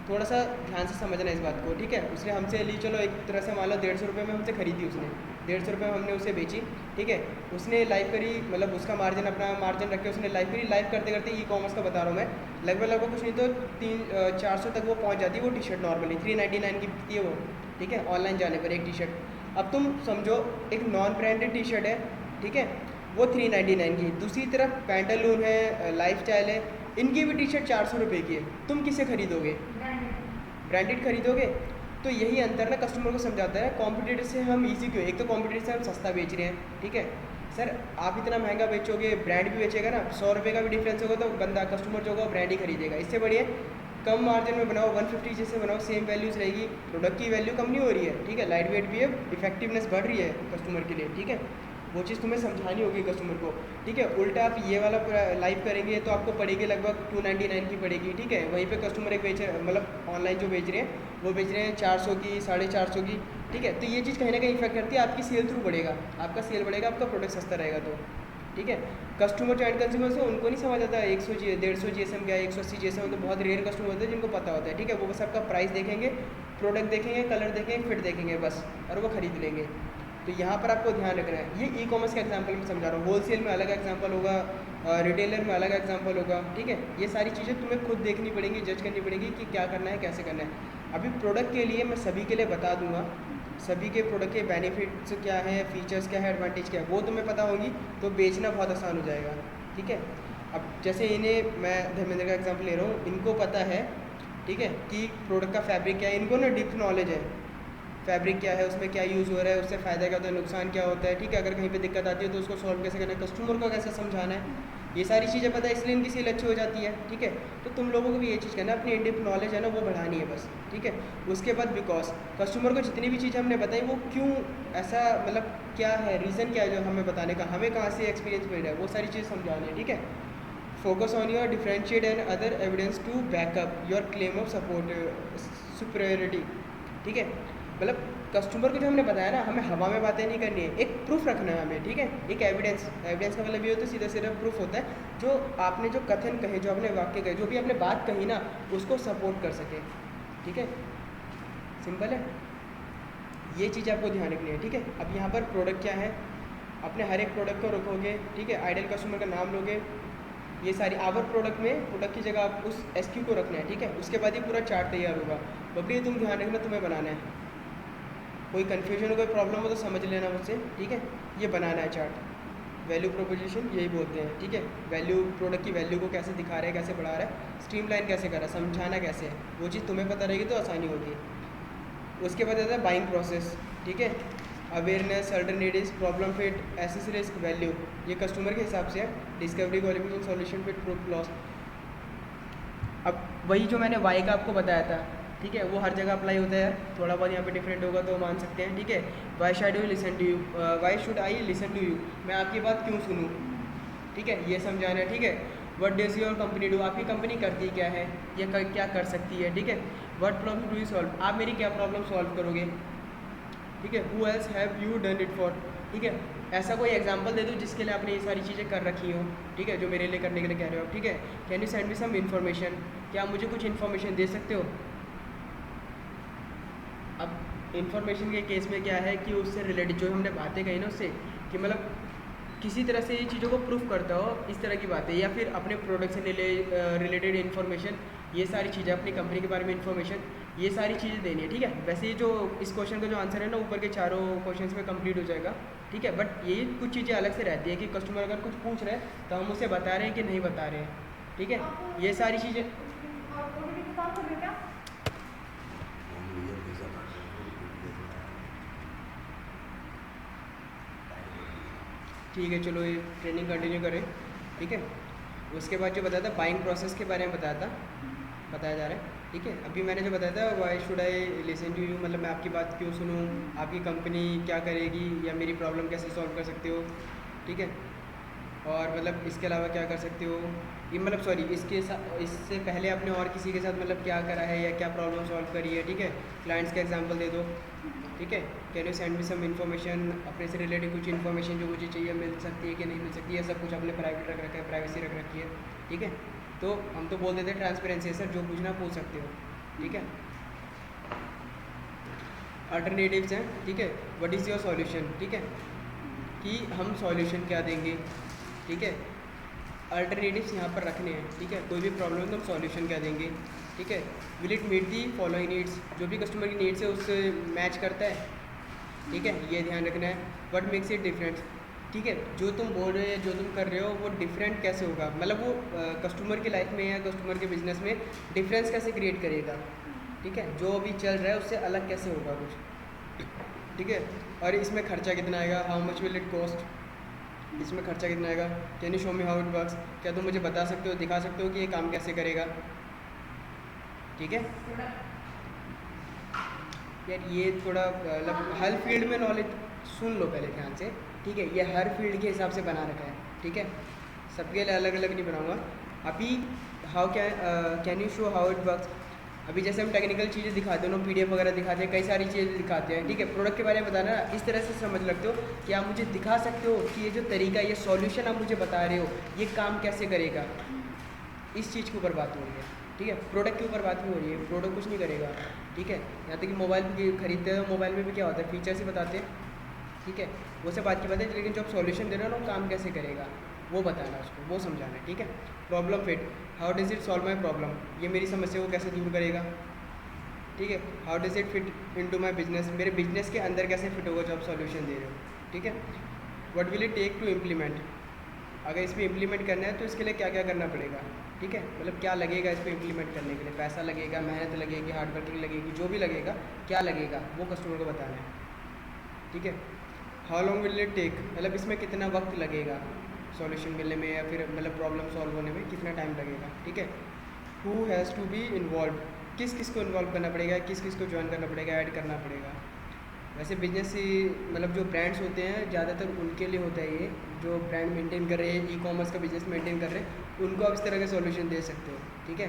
थोड़ा सा ध्यान से समझना इस बात को, ठीक है। उसने हमसे ली, चलो एक तरह से मान लो 150 रुपये में हमसे खरीदी, उसने 150 रुपये में हमने उसे बेची, ठीक है। उसने लाइव करी, मतलब उसका मार्जिन अपना मार्जिन रख के उसने लाइव करी। लाइव करते करते ई कॉमर्स का बता रहा हूँ मैं, लगभग कुछ नहीं तो 300-400 तक वो पहुँच जाती है वो टी शर्ट। नॉर्मली 399 की बिकती है वो, ठीक है, ऑनलाइन जाने पर एक टी शर्ट। अब तुम समझो एक नॉन ब्रांडेड टी शर्ट है, ठीक है, वो 399 की। दूसरी तरफ पैंटालून है, लाइफ स्टाइल है, इनकी भी टी शर्ट 400 रुपये की है। तुम किसे खरीदोगे, ब्रांडेड खरीदोगे। तो यही अंतर ना कस्टमर को समझाता है। कॉम्पिटिटर से हम इजी क्यों, एक तो कॉम्पिटिटर से हम सस्ता बेच रहे हैं, ठीक है। सर आप इतना महंगा बेचोगे, ब्रांड भी बेचेगा ना, 100 रुपये का भी डिफरेंस होगा तो बंदा कस्टमर जो होगा ब्रांड ही खरीदेगा। इससे बढ़िया कम मार्जिन में बनाओ, 150 जैसे बनाओ, सेम वैल्यूज़ रहेगी, प्रोडक्ट की वैल्यू कम नहीं हो रही है, ठीक है। लाइट वेट भी है, इफेक्टिवनेस बढ़ रही है कस्टमर के लिए, ठीक है। वो चीज़ तुम्हें समझानी होगी कस्टमर को, ठीक है। उल्टा आप ये वाला लाइव करेंगे तो आपको पड़ेगी लगभग 299 की पड़ेगी, ठीक है। वहीं पे कस्टमर एक बेच मतलब ऑनलाइन जो बेच रहे हैं वो बेच रहे हैं 400 की, 450 की, ठीक है। तो ये चीज़ कहीं ना कहीं इफेक्ट करती है, आपकी सेल थ्रू बढ़ेगा, आपका सेल बढ़ेगा, आपका प्रोडक्ट सस्ता रहेगा, तो ठीक है। कस्टमर जो एंड कंज्यूमर से उनको नहीं समझ आता 100-150 GSM क्या है, 180 GSM, तो बहुत रेयर कस्टमर होते हैं जिनको पता होता है, ठीक है। वो बस आपका प्राइस देखेंगे, प्रोडक्ट देखेंगे, कलर देखेंगे, फिट देखेंगे बस, और वो खरीद लेंगे। तो यहाँ पर आपको ध्यान रखना है। ये ई कॉमर्स का एग्जांपल मैं समझा रहा हूँ, होलसेल में अलग एग्जांपल होगा, रिटेलर में अलग एग्जांपल होगा, ठीक है। ये सारी चीज़ें तुम्हें खुद देखनी पड़ेंगी, जज करनी पड़ेगी कि क्या करना है, कैसे करना है। अभी प्रोडक्ट के लिए मैं सभी के लिए बता दूंगा, सभी के प्रोडक्ट के बेनिफिट्स क्या है, फीचर्स क्या है, एडवांटेज क्या है, वो तुम्हें पता होगी तो बेचना बहुत आसान हो जाएगा, ठीक है। अब जैसे इन्हें मैं धर्मेंद्र का एग्जांपल ले रहा हूँ, इनको पता है, ठीक है, कि प्रोडक्ट का फैब्रिक क्या है, इनको ना डीप नॉलेज है फैब्रिक क्या है, उसमें क्या यूज़ हो रहा है, उससे फ़ायदा क्या होता है, नुकसान क्या होता है, ठीक है। अगर कहीं पे दिक्कत आती है तो उसको सॉल्व कैसे करना है, कस्टमर को कैसे समझाना है, ये सारी चीज़ें पता है, इसलिए इनकी सेल अच्छी हो जाती है, ठीक है। तो तुम लोगों को भी ये चीज़ करना है, अपनी इन डेप्थ नॉलेज है ना वो बढ़ानी है बस, ठीक है। उसके बाद बिकॉज कस्टमर को जितनी भी चीज़ हमने बताई वो क्यों ऐसा, मतलब क्या है, रीज़न क्या है जो हमें बताने का, हमें कहाँ से एक्सपीरियंस मिल रहा है, वो सारी चीज़ समझानी है, ठीक है। Focus on your differentiate and other evidence to back up your claim of support superiority, ठीक है। मतलब कस्टमर को जो हमने बताया ना, हमें हवा में बातें नहीं करनी है, एक प्रूफ रखना है हमें, ठीक है, एक एविडेंस। एविडेंस का मतलब ये होता है सीधा सीधा प्रूफ होता है, जो आपने जो कथन कहे, जो आपने वाक्य कहे, जो भी आपने बात कही ना, उसको सपोर्ट कर सके, ठीक है, सिंपल है। ये चीज़ आपको ध्यान रखनी है, ठीक है। अब यहाँ पर प्रोडक्ट क्या है, अपने हर एक प्रोडक्ट को रखोगे, ठीक है, आइडियल कस्टमर का नाम लोगे, ये सारी आवर प्रोडक्ट में प्रोडक्ट की जगह आप उस SKU को रखना है, ठीक है। उसके बाद ही पूरा चार्ट तैयार होगा। बबली तुम ध्यान रखना, तुम्हें बनाना है, कोई कन्फ्यूजन हो, कोई प्रॉब्लम हो तो समझ लेना मुझसे, ठीक है। ये बनाना है चार्ट, वैल्यू प्रोपोजिशन यही बोलते हैं, ठीक है। वैल्यू, प्रोडक्ट की वैल्यू को कैसे दिखा रहा है, कैसे बढ़ा रहा है, स्ट्रीमलाइन कैसे कर रहा है, समझाना कैसे है, वो चीज़ तुम्हें पता रहेगी तो आसानी होगी। उसके बाद आता है बाइंग प्रोसेस, ठीक है, awareness, alternatives, problem fit, assess, risk, value, ये कस्टमर के हिसाब से है, discovery, qualification, solution fit, proof, loss. अब वही जो मैंने वाई का आपको बताया था, ठीक है, वो हर जगह अप्लाई होता है, थोड़ा बहुत यहाँ पे डिफरेंट होगा तो मान सकते हैं, ठीक है। Why should you listen to you, why should I listen to you, मैं आपकी बात क्यों सुनूँ, ठीक है, ये समझाना है, ठीक है। What does your company do, आपकी कंपनी करती क्या है, ये क्या कर सकती है, ठीक है। What problem do you solve, आप मेरी क्या प्रॉब्लम सॉल्व करोगे, ठीक है। Who else have you done it for, ठीक है, ऐसा कोई एग्जांपल दे दो जिसके लिए आपने ये सारी चीज़ें कर रखी हो, ठीक है, जो मेरे लिए करने के लिए कह रहे हो आप, ठीक है। Can you send me some information, क्या आप मुझे कुछ इन्फॉर्मेशन दे सकते हो। अब इन्फॉर्मेशन के केस में क्या है कि उससे रिलेटेड जो हमने बातें कही ना, उससे कि मतलब किसी तरह से ये चीज़ों को प्रूफ करता हो, इस तरह की बातें, या फिर अपने प्रोडक्ट से रिलेटेड इन्फॉर्मेशन, ये सारी चीज़ें, अपनी कंपनी के बारे में इन्फॉर्मेशन, ये सारी चीज़ें देनी है, ठीक है। वैसे ये जो इस क्वेश्चन का जो आंसर है ना, ऊपर के चारों क्वेश्चंस में कंप्लीट हो जाएगा, ठीक है। बट ये कुछ चीज़ें अलग से रहती है कि कस्टमर अगर कुछ पूछ रहे हैं तो हम उसे बता रहे हैं कि नहीं बता रहे हैं, ठीक है, ये सारी चीज़ें। ठीक है, चलो ये ट्रेनिंग कंटिन्यू करें, ठीक है। उसके बाद जो बताया था बाइंग प्रोसेस के बारे में बताया जा रहा है, ठीक है। अभी मैंने जो बताया था why should I listen to you, मतलब मैं आपकी बात क्यों सुनूं, आपकी कंपनी क्या करेगी, या मेरी प्रॉब्लम कैसे सॉल्व कर सकते हो, ठीक है। और मतलब इसके अलावा क्या कर सकते हो, ये मतलब सॉरी, इससे पहले आपने और किसी के साथ मतलब क्या करा है या क्या प्रॉब्लम सॉल्व करी है, ठीक है। क्लाइंट्स का एग्जांपल दे दो, ठीक है। Can you send me some information, अपने से रिलेटेड कुछ इन्फॉर्मेशन जो मुझे चाहिए मिल सकती है कि नहीं मिल सकती है, सब कुछ आपने प्राइवेट रख रखा है, प्राइवेसी रख रखी है, ठीक है। तो हम तो बोल देते हैं ट्रांसपेरेंसी है सर, जो पूछना पूछ सकते हो, ठीक है। अल्टरनेटिव्स हैं, ठीक है, व्हाट इज़ योर सॉल्यूशन, ठीक है, कि हम सॉल्यूशन क्या देंगे, ठीक है। अल्टरनेटिव्स यहाँ पर रखने हैं, ठीक है, कोई भी प्रॉब्लम है तो हम सॉल्यूशन क्या देंगे, ठीक है। Will it meet the following needs, जो भी कस्टमर की नीड्स है उससे मैच करता है, ठीक है, ये ध्यान रखना है। व्हाट मेक्स इट डिफरेंट, ठीक है, जो तुम बोल रहे हो, जो तुम कर रहे हो वो डिफरेंट कैसे होगा, मतलब वो कस्टमर की लाइफ में या कस्टमर के बिजनेस में डिफरेंस कैसे क्रिएट करेगा, ठीक है, जो अभी चल रहा है उससे अलग कैसे होगा कुछ, ठीक है। और इसमें खर्चा कितना आएगा, how much will it cost, इसमें खर्चा कितना आएगा। Can you show me how it works, क्या तुम मुझे बता सकते हो, दिखा सकते हो कि ये काम कैसे करेगा, ठीक है। यार ये थोड़ा मतलब हर फील्ड में नॉलेज सुन लो पहले ध्यान से, ठीक है, ये हर फील्ड के हिसाब से बना रखा है, ठीक है, सबके लिए अलग अलग नहीं बनाऊंगा। अभी how can you show how it works, अभी जैसे हम टेक्निकल चीज़ें दिखाते हैं ना, PDF वगैरह दिखाते हैं, कई सारी चीज़ें दिखाते हैं, ठीक है। प्रोडक्ट के बारे में बताना इस तरह से समझ लगते हो कि आप मुझे दिखा सकते हो कि ये जो तरीका, ये सॉल्यूशन आप मुझे बता रहे हो, ये काम कैसे करेगा, इस चीज़ के ऊपर बात हो रही है, ठीक है। प्रोडक्ट के ऊपर बात नहीं हो रही है, प्रोडक्ट कुछ नहीं करेगा, ठीक है। यहाँ तक कि मोबाइल भी खरीदते हैं, मोबाइल में भी क्या होता है, फीचर्स ही बताते हैं, ठीक है, वो सब बात की बात है, लेकिन जब सॉल्यूशन दे रहे हो ना, काम कैसे करेगा वो बताना है उसको, वो समझाना है, ठीक है। Problem fit, how does it solve my problem, ये मेरी समस्या को कैसे दूर करेगा, ठीक है। How does it fit into my business, मेरे बिजनेस के अंदर कैसे फिट होगा जो आप सॉल्यूशन दे रहे हो, ठीक है। What will it take to implement, अगर इस पर इम्प्लीमेंट करना है तो इसके लिए क्या क्या करना पड़ेगा, ठीक है, मतलब क्या लगेगा इस पर इम्प्लीमेंट करने के लिए, पैसा लगेगा, मेहनत लगेगी, हार्ड वर्किंग लगेगी, जो भी लगेगा, क्या लगेगा वो कस्टमर को बताना है, ठीक है। How long will it take, मतलब इसमें कितना वक्त लगेगा सॉल्यूशन मिलने में, या फिर मतलब प्रॉब्लम सॉल्व होने में कितना टाइम लगेगा, ठीक है। Who has to be involve, किस किस को इन्वॉल्व करना पड़ेगा, किस किस को ज्वाइन करना पड़ेगा, ऐड करना पड़ेगा। वैसे बिजनेस ही मतलब जो ब्रांड्स होते हैं ज़्यादातर उनके लिए होता है ये, जो ब्रांड मेंटेन कर रहे हैं, ई-कॉमर्स का बिजनेस मेंटेन कर रहे हैं, उनको आप इस तरह के सॉल्यूशन दे सकते हो, ठीक है।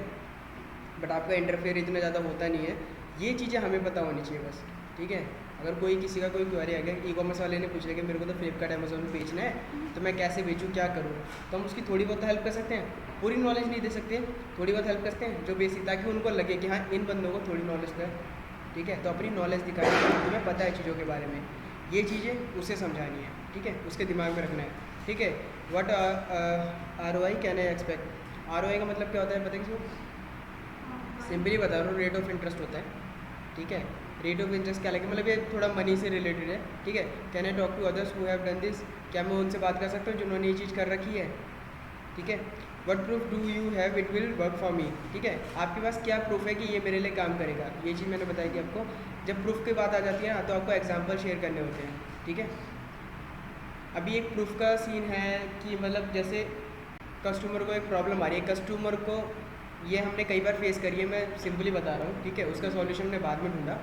बट आपका इंटरफेयर इतना ज़्यादा होता नहीं है, ये चीज़ें हमें पता होनी चाहिए बस, ठीक है। अगर कोई किसी का कोई क्वेरी अगर ई कॉमर्स वाले ने पूछ लिया कि मेरे को तो फ्लिपकार्ट अमेजोन में बेचना है तो मैं कैसे बेचूँ, क्या करूँ, तो हम उसकी थोड़ी बहुत हेल्प कर सकते हैं। पूरी नॉलेज नहीं दे सकते, थोड़ी बहुत हेल्प करते हैं जो बेसिक, ताकि उनको लगे कि हाँ इन बंदों को थोड़ी नॉलेज है। ठीक है, तो अपनी नॉलेज दिखानी है, तुम्हें पता है चीज़ों के बारे में, ये चीज़ें उसे समझानी है। ठीक है, उसके दिमाग में रखना है। ठीक है, what ROI can I expect. ROI का मतलब क्या होता है पता है किसी? सिंपली बता रहा हूँ, रेट ऑफ इंटरेस्ट होता है। ठीक है, रेट ऑफ इंटरेस्ट क्या लगे, मतलब ये थोड़ा मनी से रिलेटेड है। ठीक है, can I talk to others who have done this, क्या मैं उनसे बात कर सकता हूँ जिन्होंने ये चीज़ कर रखी है। ठीक है, what proof do you have it will work for me. ठीक है, आपके पास क्या प्रूफ है कि ये मेरे लिए काम करेगा, ये चीज़ मैंने बताई थी आपको। जब प्रूफ की बात आ जाती है ना तो आपको एग्जाम्पल शेयर करने होते हैं। ठीक है, अभी एक प्रूफ का सीन है कि मतलब जैसे कस्टमर को एक प्रॉब्लम आ रही है, कस्टमर को ये हमने कई बार फेस करी है, मैं सिंपली बता रहा हूँ। ठीक है, उसका सॉल्यूशन हमने बाद में ढूंढा।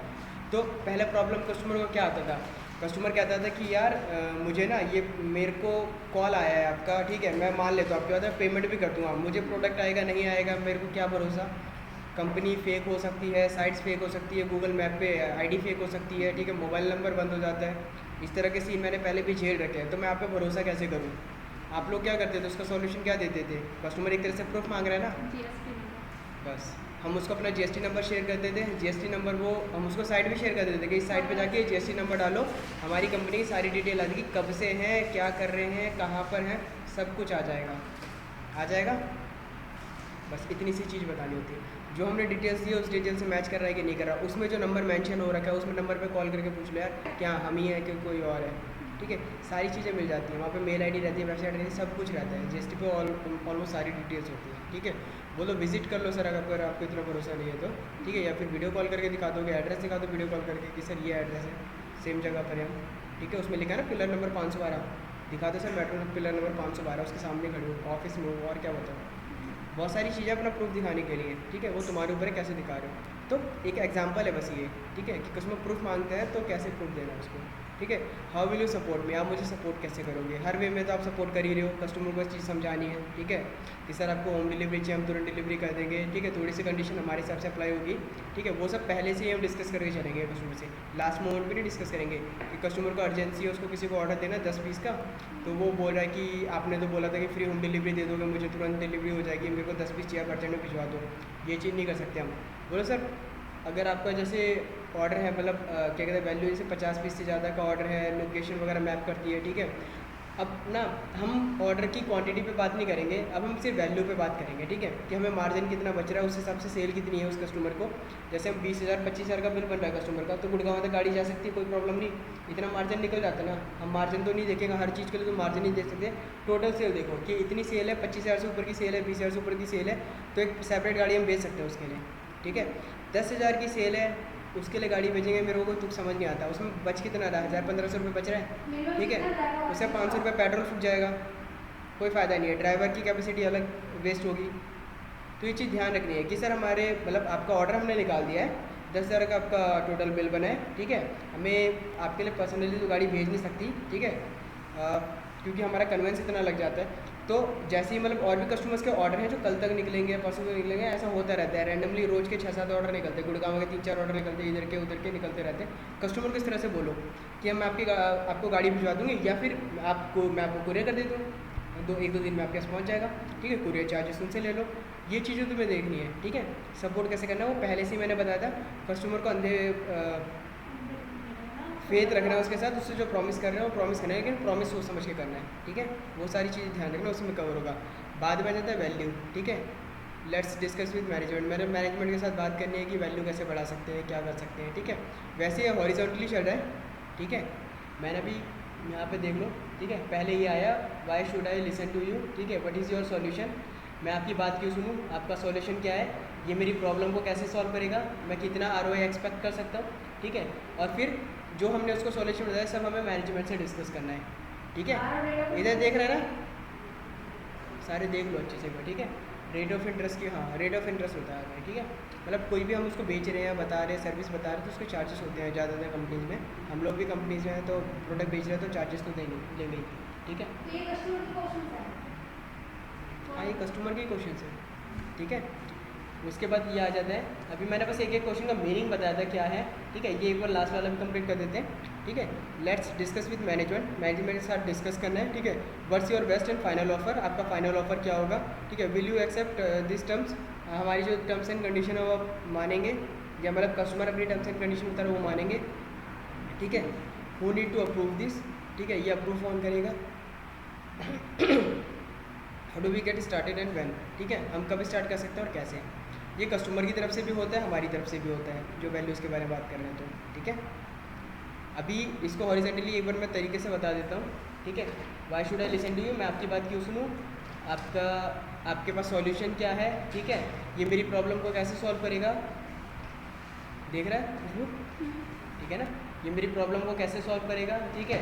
तो पहला प्रॉब्लम कस्टमर को क्या आता था, कस्टमर कहता था कि यार मुझे ना ये मेरे को कॉल आया है आपका, ठीक है मैं मान लेता हूँ आपके बाद पेमेंट भी कर दूँगा, मुझे प्रोडक्ट आएगा नहीं आएगा मेरे को क्या भरोसा, कंपनी फेक हो सकती है, साइट्स फेक हो सकती है, गूगल मैप पे आईडी फेक हो सकती है। ठीक है, मोबाइल नंबर बंद हो जाता है, इस तरह के सीन मैंने पहले भी झेल रखे हैं, तो मैं आप पे भरोसा कैसे करूँ। आप लोग क्या करते थे, उसका सॉल्यूशन क्या देते थे, कस्टमर एक तरह से प्रूफ मांग रहा है ना, बस हम उसको अपना GST नंबर शेयर कर देते हैं। GST नंबर वो हम उसको साइट भी शेयर कर देते हैं कि इस साइट पे जाके GST नंबर डालो, हमारी कंपनी की सारी डिटेल आ जाएगी, कब से हैं, क्या कर रहे हैं, कहाँ पर हैं, सब कुछ आ जाएगा, आ जाएगा। बस इतनी सी चीज़ बतानी होती है, जो हमने डिटेल्स दी है उस डिटेल से मैच कर रहा है कि नहीं कर रहा। उसमें जो नंबर मेंशन हो रखा है उसमें नंबर पे कॉल करके पूछ लो यार क्या हम ही हैं कि कोई और है। ठीक है, सारी चीज़ें मिल जाती हैं वहाँ पे, मेल आईडी रहती है, वेबसाइट रहती है, सब कुछ रहता है। GST पे ऑलमोस्ट सारी डिटेल्स होती है। ठीक है, वो तो विजिट कर लो सर अगर आपको इतना भरोसा नहीं है तो। ठीक है, या फिर वीडियो कॉल करके दिखा दोगे, एड्रेस दिखा दो वीडियो कॉल करके कि सर ये एड्रेस है, सेम जगह पर है हम। ठीक है, उसमें लिखा है ना पिलर नंबर 512, दिखा दो सर मेट्रो पिलर नंबर 512, उसके सामने खड़े हो, ऑफिस में हो, और क्या बताओ। बहुत सारी चीज़ें अपना प्रूफ दिखाने के लिए। ठीक है, वो तुम्हारे ऊपर है कैसे दिखा रहे हो। तो एक एग्जांपल है बस ये। ठीक है, कि कस्टमर प्रूफ मांगते हैं तो कैसे प्रूफ देना है उसको। ठीक है, how will you support me, आप मुझे सपोर्ट कैसे करोगे। हर वे में तो आप सपोर्ट कर ही रहे हो, कस्टमर को चीज़ समझानी है। ठीक है, कि सर आपको होम डिलीवरी चाहिए, हम तुरंत डिलीवरी कर देंगे। ठीक है, थोड़ी सी कंडीशन हमारे हिसाब से अप्लाई होगी। ठीक है, वो सब पहले से ही हम डिस्कस करके चलेंगे कस्टमर से, लास्ट मोमेंट पर नहीं डिस्कस करेंगे कि कस्टमर को अर्जेंसी है, उसको किसी को ऑर्डर देना 10 पीस का, तो वो बोल रहा है कि आपने तो बोला था कि फ्री होम डिलीवरी दे दोगे, मुझे तुरंत डिलीवरी हो जाएगी, मेरे को 10 पीस चाहिए, अर्जेंट में भिजवा दो। ये चीज़ नहीं कर सकते हम। बोलो सर अगर आपका जैसे ऑर्डर है, मतलब क्या कहते हैं वैल्यू, जैसे 50 पीस से ज़्यादा का ऑर्डर है, लोकेशन वगैरह मैप करती है। ठीक है, अब ना हम ऑर्डर की क्वांटिटी पे बात नहीं करेंगे, अब हम सिर्फ वैल्यू पे बात करेंगे। ठीक है, कि हमें मार्जिन कितना बच रहा है, उस हिसाब से सेल कितनी है उस कस्टमर को। जैसे हम 20,000 25,000 का बिल बन रहा है कस्टमर का, तो गुड़गांव तक गाड़ी जा सकती है, कोई प्रॉब्लम नहीं, इतना मार्जिन निकल जाता है ना। हम मार्जिन तो नहीं देखेंगे हर चीज़ के लिए, तो मार्जिन नहीं देख सकते, टोटल सेल देखो कि इतनी सेल है, 25,000 से ऊपर की सेल है, 20,000 से ऊपर की सेल है, तो एक सेपरेट गाड़ी हम बेच सकते हैं उसके लिए। ठीक है, 10,000 की सेल है उसके लिए गाड़ी भेजेंगे, मेरे को कोई तुक समझ नहीं आता, उसमें बच कितना रहा, 1,000-1,500 रुपये बच रहा है। ठीक है, उससे 500 रुपये पेट्रोल फूट जाएगा, कोई फ़ायदा नहीं है, ड्राइवर की कैपेसिटी अलग वेस्ट होगी। तो ये चीज़ ध्यान रखनी है कि सर हमारे मतलब आपका ऑर्डर हमने निकाल दिया है, 10,000 का आपका टोटल बिल बना है। ठीक है, हमें आपके लिए पर्सनली तो गाड़ी भेज नहीं सकती। ठीक है, क्योंकि हमारा कन्वेंस इतना लग जाता है। तो जैसे ही मतलब और भी कस्टमर्स के ऑर्डर हैं जो कल तक निकलेंगे, परसों तक निकलेंगे, ऐसा होता रहता है। रैंडमली रोज़ के 6-7 ऑर्डर निकलते हैं, गुड़गांव के 3-4 ऑर्डर निकलते हैं, इधर के उधर के निकलते रहते हैं। कस्टमर को इस तरह से बोलो कि हम आपको गाड़ी भिजवा दूँगी, या फिर मैं आपको कुरियर कर देता हूँ, 1-2 दिन में आपके पास पहुँच जाएगा। ठीक है, कुरियर चार्जेस उनसे ले लो। ये चीज़ें तुम्हें देखनी है। ठीक है, सपोर्ट कैसे करना है वो पहले से ही मैंने बताया था। कस्टमर को अंधे फेथ रखना है उसके साथ, उससे जो प्रॉमिस कर रहे हैं वो प्रॉमिस करना है, लेकिन प्रॉमिस सोच समझ के करना है। ठीक है, वो सारी चीज़ें ध्यान रखना, उसमें कवर होगा। बाद में आ जाता है वैल्यू। ठीक है, लेट्स डिस्कस विद मैनेजमेंट, मैंने मैनेजमेंट के साथ बात करनी है कि वैल्यू कैसे बढ़ा सकते हैं, क्या कर सकते हैं। ठीक है, वैसे ये हॉरिजॉन्टली चल रहा है। ठीक है, मैंने अभी यहाँ पे देख लो। ठीक है, पहले ये आया why should I listen to you. ठीक है, व्हाट इज़ योर सॉल्यूशन, मैं आपकी बात क्यों सुनूँ, आपका सॉल्यूशन क्या है, ये मेरी प्रॉब्लम को कैसे सॉल्व करेगा, मैं कितना ROI एक्सपेक्ट कर सकता हूँ। ठीक है, और फिर जो हमने उसको सॉल्यूशन बताया सब हमें मैनेजमेंट से डिस्कस करना है। ठीक है, इधर देख रहे हैं ना, सारे देख लो अच्छे से। ठीक है, रेट ऑफ इंटरेस्ट की, हाँ रेट ऑफ इंटरेस्ट होता है। ठीक है, मतलब कोई भी हम उसको बेच रहे हैं, बता रहे हैं, सर्विस बता रहे हैं, तो उसके चार्जेस होते हैं ज़्यादातर कंपनीज में। हम लोग भी कंपनीज में हैं तो प्रोडक्ट बेच रहे हैं तो चार्जेस तो लेंगे ही। ठीक है, हाँ ये कस्टमर के क्वेश्चन है। ठीक है, उसके बाद ये आ जाता है, अभी मैंने बस एक एक क्वेश्चन का मीनिंग बताया था क्या है, ठीक है। ये एक बार लास्ट वाला भी कंप्लीट कर देते हैं, ठीक है। Let's discuss with management, management के साथ डिस्कस करना है, ठीक है। What's your best and final offer, आपका फाइनल ऑफर क्या होगा, ठीक है। Will you accept this terms, हमारी जो टर्म्स एंड कंडीशन है वो आप मानेंगे, या मतलब कस्टमर अपनी टर्म्स एंड कंडीशन बता रहे वो मानेंगे, ठीक है। Who need to approve this, ठीक है, ये अप्रूव कौन करेगा। How do we get started and when, ठीक है, हम कब स्टार्ट कर सकते हैं और कैसे। ये कस्टमर की तरफ से भी होता है, हमारी तरफ से भी होता है, जो वैल्यूज़ के बारे में बात कर रहे हैं तो, ठीक है। अभी इसको हॉरिजॉन्टली एक बार मैं तरीके से बता देता हूँ, ठीक है। Why should I listen to you, मैं आपकी बात क्यों सुनूँ, आपके पास सॉल्यूशन क्या है, ठीक है। ये मेरी प्रॉब्लम को कैसे सॉल्व करेगा, देख रहा है खुशबू, ठीक है ना। ये मेरी प्रॉब्लम को कैसे सॉल्व करेगा, ठीक है।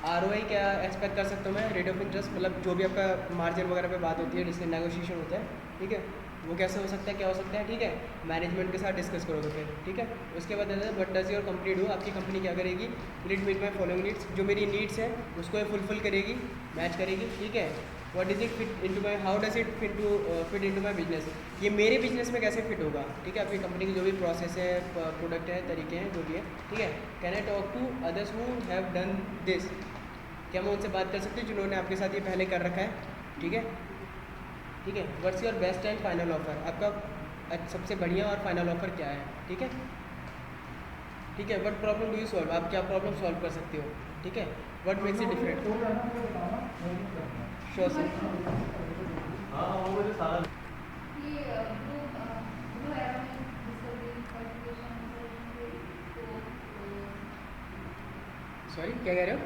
ROI क्या एक्सपेक्ट कर सकता हूँ मैं, रेट ऑफ इंटरेस्ट, मतलब जो भी आपका मार्जिन वगैरह पे बात होती है जिससे नेगोशिएशन होता है, ठीक है, वो कैसे हो सकता है, क्या हो सकता है, ठीक है। मैनेजमेंट के साथ डिस्कस करोगे फिर, ठीक है। उसके बाद what does your company do, आपकी कंपनी क्या करेगी, will it meet my following needs, जो मेरी नीड्स है उसको ये फुलफिल करेगी, मैच करेगी, ठीक है। What is it fit into my, how does it fit into my business, ये मेरे बिजनेस में कैसे फिट होगा, ठीक है। आपकी कंपनी की जो भी प्रोसेस है, प्रोडक्ट है, तरीके हैं, जो भी है, ठीक है। Can I talk to others who have done this, क्या मैं उनसे बात कर सकती हूँ जिन्होंने आपके साथ ये पहले कर रखा है, ठीक है, ठीक है। What's your best and final offer, आपका सबसे बढ़िया और फाइनल ऑफर क्या है, ठीक है, ठीक है। What problem do you solve, आप क्या प्रॉब्लम सॉल्व कर सकते हो, ठीक है। What makes it different, sure sir. Sorry क्या कह रहे हो,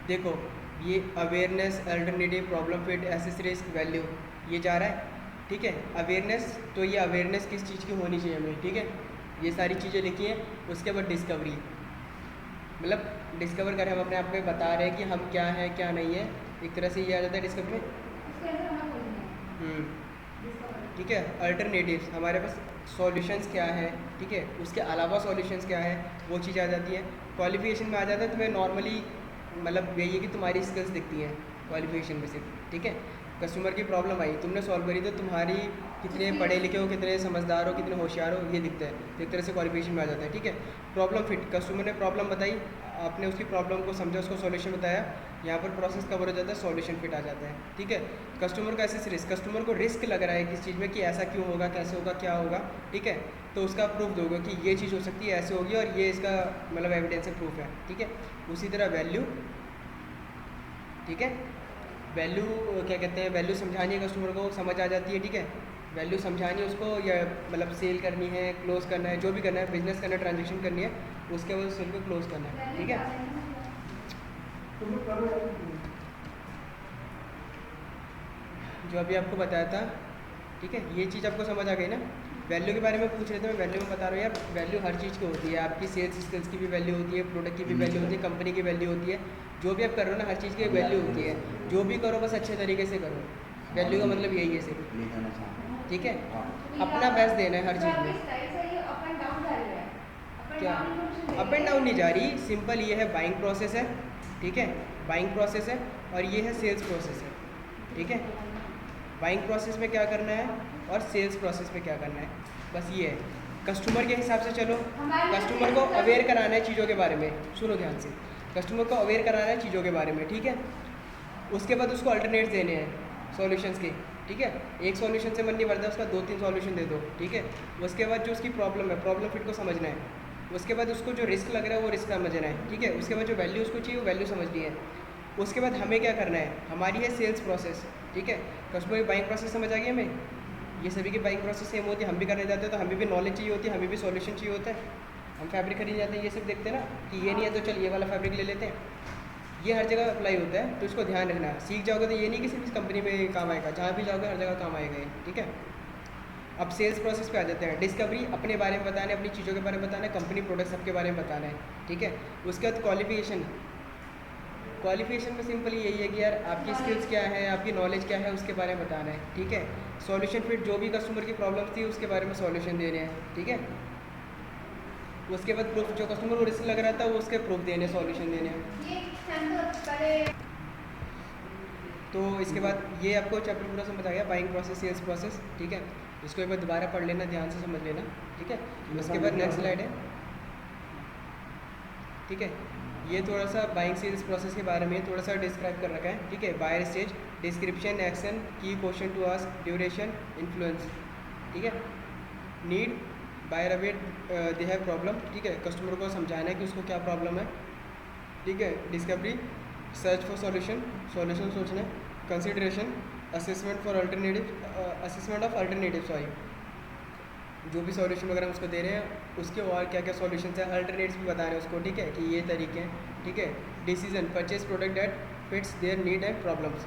देखो ये awareness, alternative, problem fit, assess, risk, value, ये जा रहा है, ठीक है। अवेयरनेस, तो ये अवेयरनेस किस चीज़ की होनी चाहिए हमें, ठीक है, ये सारी चीज़ें लिखी हैं। उसके बाद डिस्कवरी, मतलब डिस्कवर करें, हम अपने आप में बता रहे हैं कि हम क्या है क्या नहीं है, एक तरह से ये आ जाता है डिस्कवरी, ठीक है। अल्टरनेटिव्स, हमारे पास सॉल्यूशंस क्या है, ठीक है, उसके अलावा सॉल्यूशंस क्या है, वो चीज़ आ जाती है। क्वालिफिकेशन में आ जाता है, तुम्हें नॉर्मली मतलब यही है कि तुम्हारी स्किल्स दिखती हैं क्वालिफिकेशन में से, ठीक है। कस्टमर की प्रॉब्लम आई, तुमने सॉल्व करी, तो तुम्हारी कितने पढ़े लिखे हो, कितने समझदार हो, कितने होशियार हो, ये दिखता है, तो एक तरह से क्वालिफिकेशन में आ जाता है, ठीक है। प्रॉब्लम फिट, कस्टमर ने प्रॉब्लम बताई, आपने उसकी प्रॉब्लम को समझा, उसको सॉल्यूशन बताया, यहाँ पर प्रोसेस कवर हो जाता है, सॉल्यूशन फिट आ जाता है, ठीक है। कस्टमर का ऐसे रिस्क, कस्टमर को रिस्क लग रहा है किस चीज़ में कि ऐसा क्यों होगा, कैसे होगा, क्या होगा, ठीक है, तो उसका प्रूफ दोगे कि ये चीज़ हो सकती है, ऐसे होगी, और ये इसका मतलब एविडेंस है, प्रूफ है, ठीक है। उसी तरह वैल्यू, ठीक है। वैल्यू क्या कहते हैं, वैल्यू समझानी है कस्टमर को, समझ आ जाती है, ठीक है। वैल्यू समझानी है उसको, या मतलब सेल करनी है, क्लोज करना है, जो भी करना है, बिजनेस करना है, ट्रांजेक्शन करनी है, उसके बाद सेल को क्लोज करना है, ठीक है। जो अभी आपको बताया था, ठीक है, ये चीज़ आपको समझ आ गई ना। वैल्यू के बारे में पूछ रहे थे, मैं वैल्यू में बता रहा हूँ यार, वैल्यू हर चीज़ की होती है, आपकी सेल्स स्किल्स की भी वैल्यू होती है, प्रोडक्ट की भी वैल्यू होती है, कंपनी की वैल्यू होती है, जो भी आप कर रहे हो ना, हर चीज़ की वैल्यू होती है। जो भी करो बस अच्छे तरीके से करो, वैल्यू का मतलब यही है सिर्फ, ठीक है। अपना बेस्ट देना है हर चीज़ में। क्या अप एंड डाउन नहीं जा रही, सिंपल ये है, बाइंग प्रोसेस है, ठीक है, बाइंग प्रोसेस है, और ये है सेल्स प्रोसेस है, ठीक है। बाइंग प्रोसेस में क्या करना है और सेल्स प्रोसेस में क्या करना है, बस ये है। कस्टमर के हिसाब से चलो, कस्टमर को अवेयर कराना है चीज़ों के बारे में, सुनो ध्यान से, कस्टमर को अवेयर कराना है चीज़ों के बारे में, ठीक है। उसके बाद उसको अल्टरनेट देने हैं सॉल्यूशंस के, ठीक है। एक सॉल्यूशन से मन नहीं भरता, उसका 2-3 सॉल्यूशन दे दो, ठीक है। उसके बाद जो उसकी प्रॉब्लम है, प्रॉब्लम फिट को समझना है। उसके बाद उसको जो रिस्क लग रहा है वो रिस्क समझना है, ठीक है। उसके बाद जो वैल्यू उसको चाहिए वो वैल्यू समझनी है। उसके बाद हमें क्या करना है, हमारी है सेल्स प्रोसेस, ठीक है। कस्टमर की बाइंग प्रोसेस समझ आ गई हमें, ये सभी की बाइंग प्रोसेस सेम होती है, हम भी करने जाते हैं तो हमें भी नॉलेज चाहिए होती है, हमें भी सॉल्यूशन चाहिए होता है। हम फैब्रिक खरीद जाते हैं, ये सब देखते हैं ना कि ये नहीं है तो चल ये वाला फैब्रिक ले लेते हैं, ये हर जगह अप्लाई होता है, तो इसको ध्यान रखना है। सीख जाओगे तो ये नहीं कि सिर्फ इस कंपनी में काम आएगा, जहाँ भी जाओगे हर जगह काम आएगा ये, ठीक है। अब सेल्स प्रोसेस पे आ जाते हैं। डिस्कवरी, अपने बारे में बताना है, अपनी चीज़ों के बारे में बताना है, कंपनी प्रोडक्ट सबके बारे में बताना है, ठीक है। उसके बाद क्वालिफिकेशन, क्वालिफिकेशन में सिंपल यही है कि यार आपकी स्किल्स क्या है, आपकी नॉलेज क्या है, उसके बारे में बताना है, ठीक है। सॉल्यूशन फिट, जो भी कस्टमर की प्रॉब्लम थी उसके बारे में सॉल्यूशन देने हैं, ठीक है। उसके बाद प्रूफ, जो कस्टमर को रिस्क लग रहा था वो उसके प्रूफ देने, सॉल्यूशन देने हैं। तो इसके बाद ये आपको चैप्टर पूरा समझ आ गया, बाइंग प्रोसेस, सेल्स प्रोसेस, ठीक है। इसको एक बार दोबारा पढ़ लेना, ध्यान से समझ लेना, ठीक है। उसके बाद नेक्स्ट स्लाइड है, ठीक है। ये थोड़ा सा बाइंग सेल्स प्रोसेस के बारे में थोड़ा सा डिस्क्राइब कर रखा है, ठीक है। Buyer stage, description, action, key question to ask, duration, influence, ठीक है। Need, buyer aware they have problem, ठीक है, कस्टमर को समझाना है कि उसको क्या प्रॉब्लम है, ठीक है। Discovery, search for solution, solution सोचना है। Consideration, assessment for alternative, assessment of alternative, sorry, जो भी सॉल्यूशन वगैरह उसको दे रहे हैं उसके और क्या क्या सॉल्यूशन है, अल्टरनेट्स भी बता रहे हैं उसको, ठीक है, कि ये तरीके हैं, ठीक है। Decision, purchase product that fits their need and problems,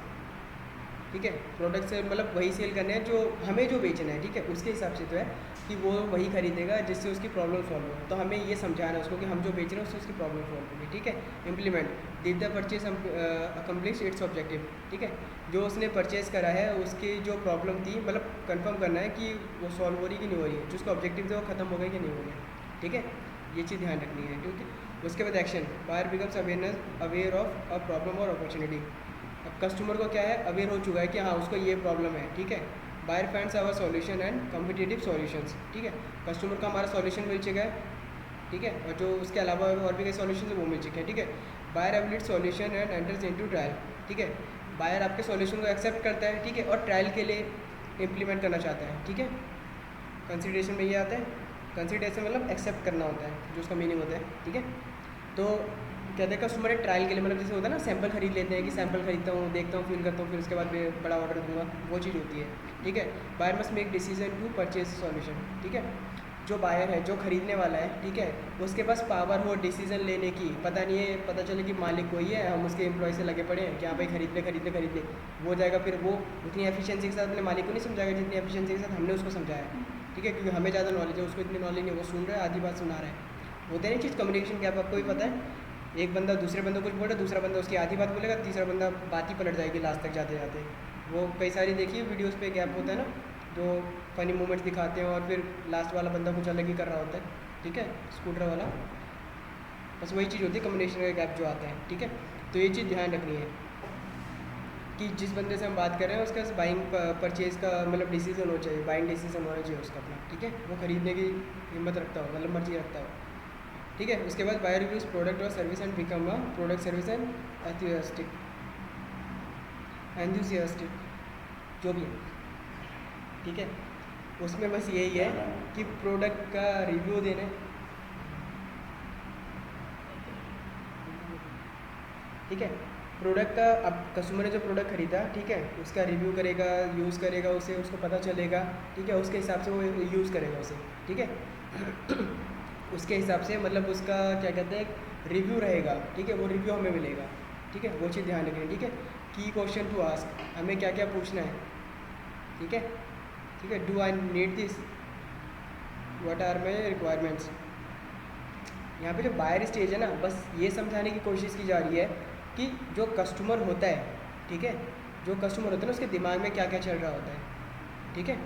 ठीक है। प्रोडक्ट से मतलब वही सेल करने हैं जो हमें जो बेचना है, ठीक है, उसके हिसाब से तो है कि वो वही खरीदेगा जिससे उसकी प्रॉब्लम सॉल्व हो। तो हमें ये समझाना है उसको कि हम जो बेच रहे हैं उससे उसकी प्रॉब्लम सॉल्व होगी, ठीक है। Implement, did the purchase accomplish it's objective, ठीक है, जो उसने परचेज करा है उसकी जो प्रॉब्लम थी मतलब कंफर्म करना है कि वो सॉल्व हो रही कि नहीं हो रही है, जो उसका ऑब्जेक्टिव था वो खत्म हो गया कि नहीं हो गया, ठीक है। ये चीज़ ध्यान रखनी है, ठीक है। उसके बाद action, buyer becomes aware of a problem और अपॉर्चुनिटी। अब कस्टमर को क्या है, अवेयर हो चुका है कि हाँ उसको ये प्रॉब्लम है, ठीक है। Buyer finds our solution and competitive solutions, ठीक है। कस्टमर को हमारा सॉल्यूशन मिल चुका है, ठीक है, और जो उसके अलावा और भी कई सॉल्यूशन है वो मिल चुके हैं, ठीक है। Buyer evaluate solution and enters into trial, ठीक है। बायर आपके सॉल्यूशन को एक्सेप्ट करता है, ठीक है, और ट्रायल के लिए इम्प्लीमेंट करना चाहता है, ठीक है। कंसिडरेशन में ये आता है, कंसिडरेशन मतलब एक्सेप्ट करना होता है, जो उसका मीनिंग होता है, ठीक है। तो कहते हैं कस्टमर ट्रायल के लिए, मतलब जैसे होता है ना सैंपल खरीद लेते हैं कि सैंपल खरीदता हूँ, देखता हूँ, फील करता हूँ, फिर उसके बाद मैं बड़ा ऑर्डर दूंगा, वो चीज़ होती है, ठीक है। Buyer must make decision to purchase solution, ठीक है। जो बायर है, जो खरीदने वाला है, ठीक है, उसके पास पावर हो डिसीजन लेने की, पता नहीं है, पता चले कि मालिक कोई है, हम उसके एम्प्लॉय से लगे पड़े हैं कि हाँ भाई खरीद ले, वो जाएगा, फिर वो उतनी एफिशिएंसी के साथ अपने मालिक को नहीं समझाएगा जितनी एफिशिएंसी के साथ हमने उसको समझाया, ठीक है, क्योंकि हमें ज़्यादा नॉलेज है, उसको इतनी नॉलेज नहीं, वो सुन रहा है, आधी बात सुना रहा है। होता है नहीं चीज़, कम्युनिकेशन गैप आपको भी पता है, एक बंदा दूसरे बंदे को कुछ बोल रहा है, दूसरा बंदा उसकी आधी बात बोलेगा, तीसरा बंदा बात ही पलट जाएगी लास्ट तक जाते जाते। वो कई सारी देखिए वीडियोस पे गैप होता है ना, जो फनी मोमेंट्स दिखाते हैं और फिर लास्ट वाला बंदा कुछ अलग ही कर रहा होता है, ठीक है, स्कूटर वाला, बस वही चीज़ होती है कम्युनिकेशन का गैप जो आता है, ठीक है। तो ये चीज़ ध्यान रखनी है कि जिस बंदे से हम बात कर रहे हैं उसका बाइंग परचेज़ का मतलब डिसीजन हो चाहिए, बाइंग डिसीजन होना चाहिए उसका अपना, ठीक है, वो खरीदने की हिम्मत रखता हो, मतलब मर्जी रखता हो, ठीक है। उसके बाद बायर रिव्यूज प्रोडक्ट और service and become a product service and enthusiastic, जो भी है, ठीक है। उसमें बस यही है कि प्रोडक्ट का रिव्यू देना है, ठीक है। प्रोडक्ट का अब कस्टमर ने जो प्रोडक्ट खरीदा, ठीक है, उसका रिव्यू करेगा, यूज़ करेगा उसे, उसको पता चलेगा, ठीक है, उसके हिसाब से वो यूज़ करेगा उसे, ठीक है। उसके हिसाब से मतलब उसका क्या कहते हैं रिव्यू रहेगा, ठीक है, वो रिव्यू हमें मिलेगा, ठीक है, वो चीज़ ध्यान रखें, ठीक है। की क्वेश्चन टू आस्क, हमें क्या क्या पूछना है, ठीक है, ठीक है। Do I need this, what are my requirements. यहाँ पे जो बायर स्टेज है ना, बस ये समझाने की कोशिश की जा रही है कि जो कस्टमर होता है, ठीक है, जो कस्टमर होता है ना उसके दिमाग में क्या क्या चल रहा होता है, ठीक है।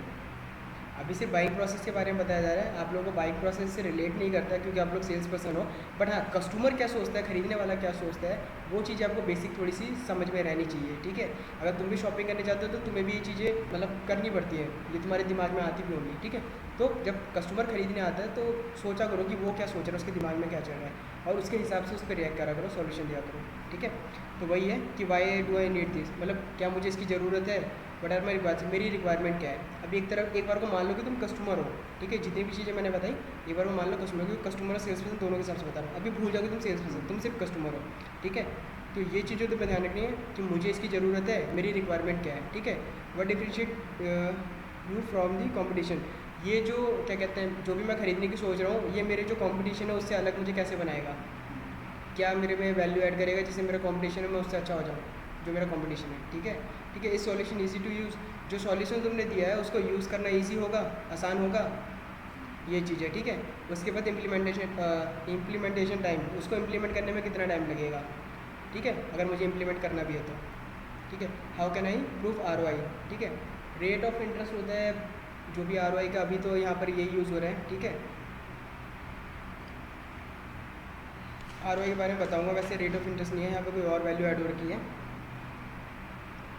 अभी सिर्फ बाइंग प्रोसेस के बारे में बताया जा रहा है, आप लोगों को बाइंग प्रोसेस से रिलेट नहीं करता है क्योंकि आप लोग सेल्स पर्सन हो, बट हाँ कस्टमर क्या सोचता है, खरीदने वाला क्या सोचता है, वो चीज़ आपको बेसिक थोड़ी सी समझ में रहनी चाहिए, ठीक है। अगर तुम भी शॉपिंग करने जाते हो तो तुम्हें भी ये चीज़ें मतलब करनी पड़ती है, ये तुम्हारे दिमाग में आती भी होंगी, ठीक है। तो जब कस्टमर खरीदने आता है तो सोचा करो कि वो क्या सोच रहा है, उसके दिमाग में क्या चल रहा है, और उसके हिसाब से उस पर रिएक्ट करा करो, सॉल्यूशन दिया करो, ठीक है। तो वही है कि why do I need this, मतलब क्या मुझे इसकी ज़रूरत है, बट यार मेरी रिक्वायरमेंट क्या है। अभी एक बार को मान लो कि तुम कस्टमर हो, ठीक है, जितनी भी चीज़ें मैंने बताई एक बार को मान लो कस्टमर, क्योंकि कस्टमर और सेल्स पर्सन दोनों के हिसाब से बता रहा हूँ, अभी भूल जाओगे तुम सेल्स पर्सन, तुम सिर्फ कस्टमर हो, ठीक है। तो ये चीज़ें तुम्हें ध्यान रखनी है कि मुझे इसकी ज़रूरत है, मेरी रिक्वायरमेंट क्या है, ठीक है। What differentiate you from the competition, ये जो क्या कहते हैं जो भी मैं खरीदने की सोच रहा हूँ, ये मेरे जो कॉम्पिटिशन है उससे अलग मुझे कैसे बनाएगा, क्या मेरे में वैल्यू ऐड करेगा जिससे मेरा कॉम्पिटिशन है मैं उससे अच्छा हो जाऊँ, जो मेरा कॉम्पिटिशन है, ठीक है, ठीक है। इस सॉल्यूशन ईजी टू यूज़, जो सॉल्यूशन तुमने दिया है उसको यूज़ करना ईजी होगा, आसान होगा, ये चीज़ है, ठीक है। उसके बाद इम्प्लीमेंटेशन टाइम, उसको इम्प्लीमेंट करने में कितना टाइम लगेगा, ठीक है, अगर मुझे इम्प्लीमेंट करना भी है तो, ठीक है। How can I prove ROI, ठीक है। रेट ऑफ इंटरेस्ट होता है जो भी ROI का, अभी तो यहाँ पर यही यूज़ हो रहा है, ठीक है। ROI के बारे में बताऊँगा, वैसे रेट ऑफ इंटरेस्ट नहीं है यहाँ पर, कोई और वैल्यू ऐड हो रखी है,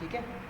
ठीक है।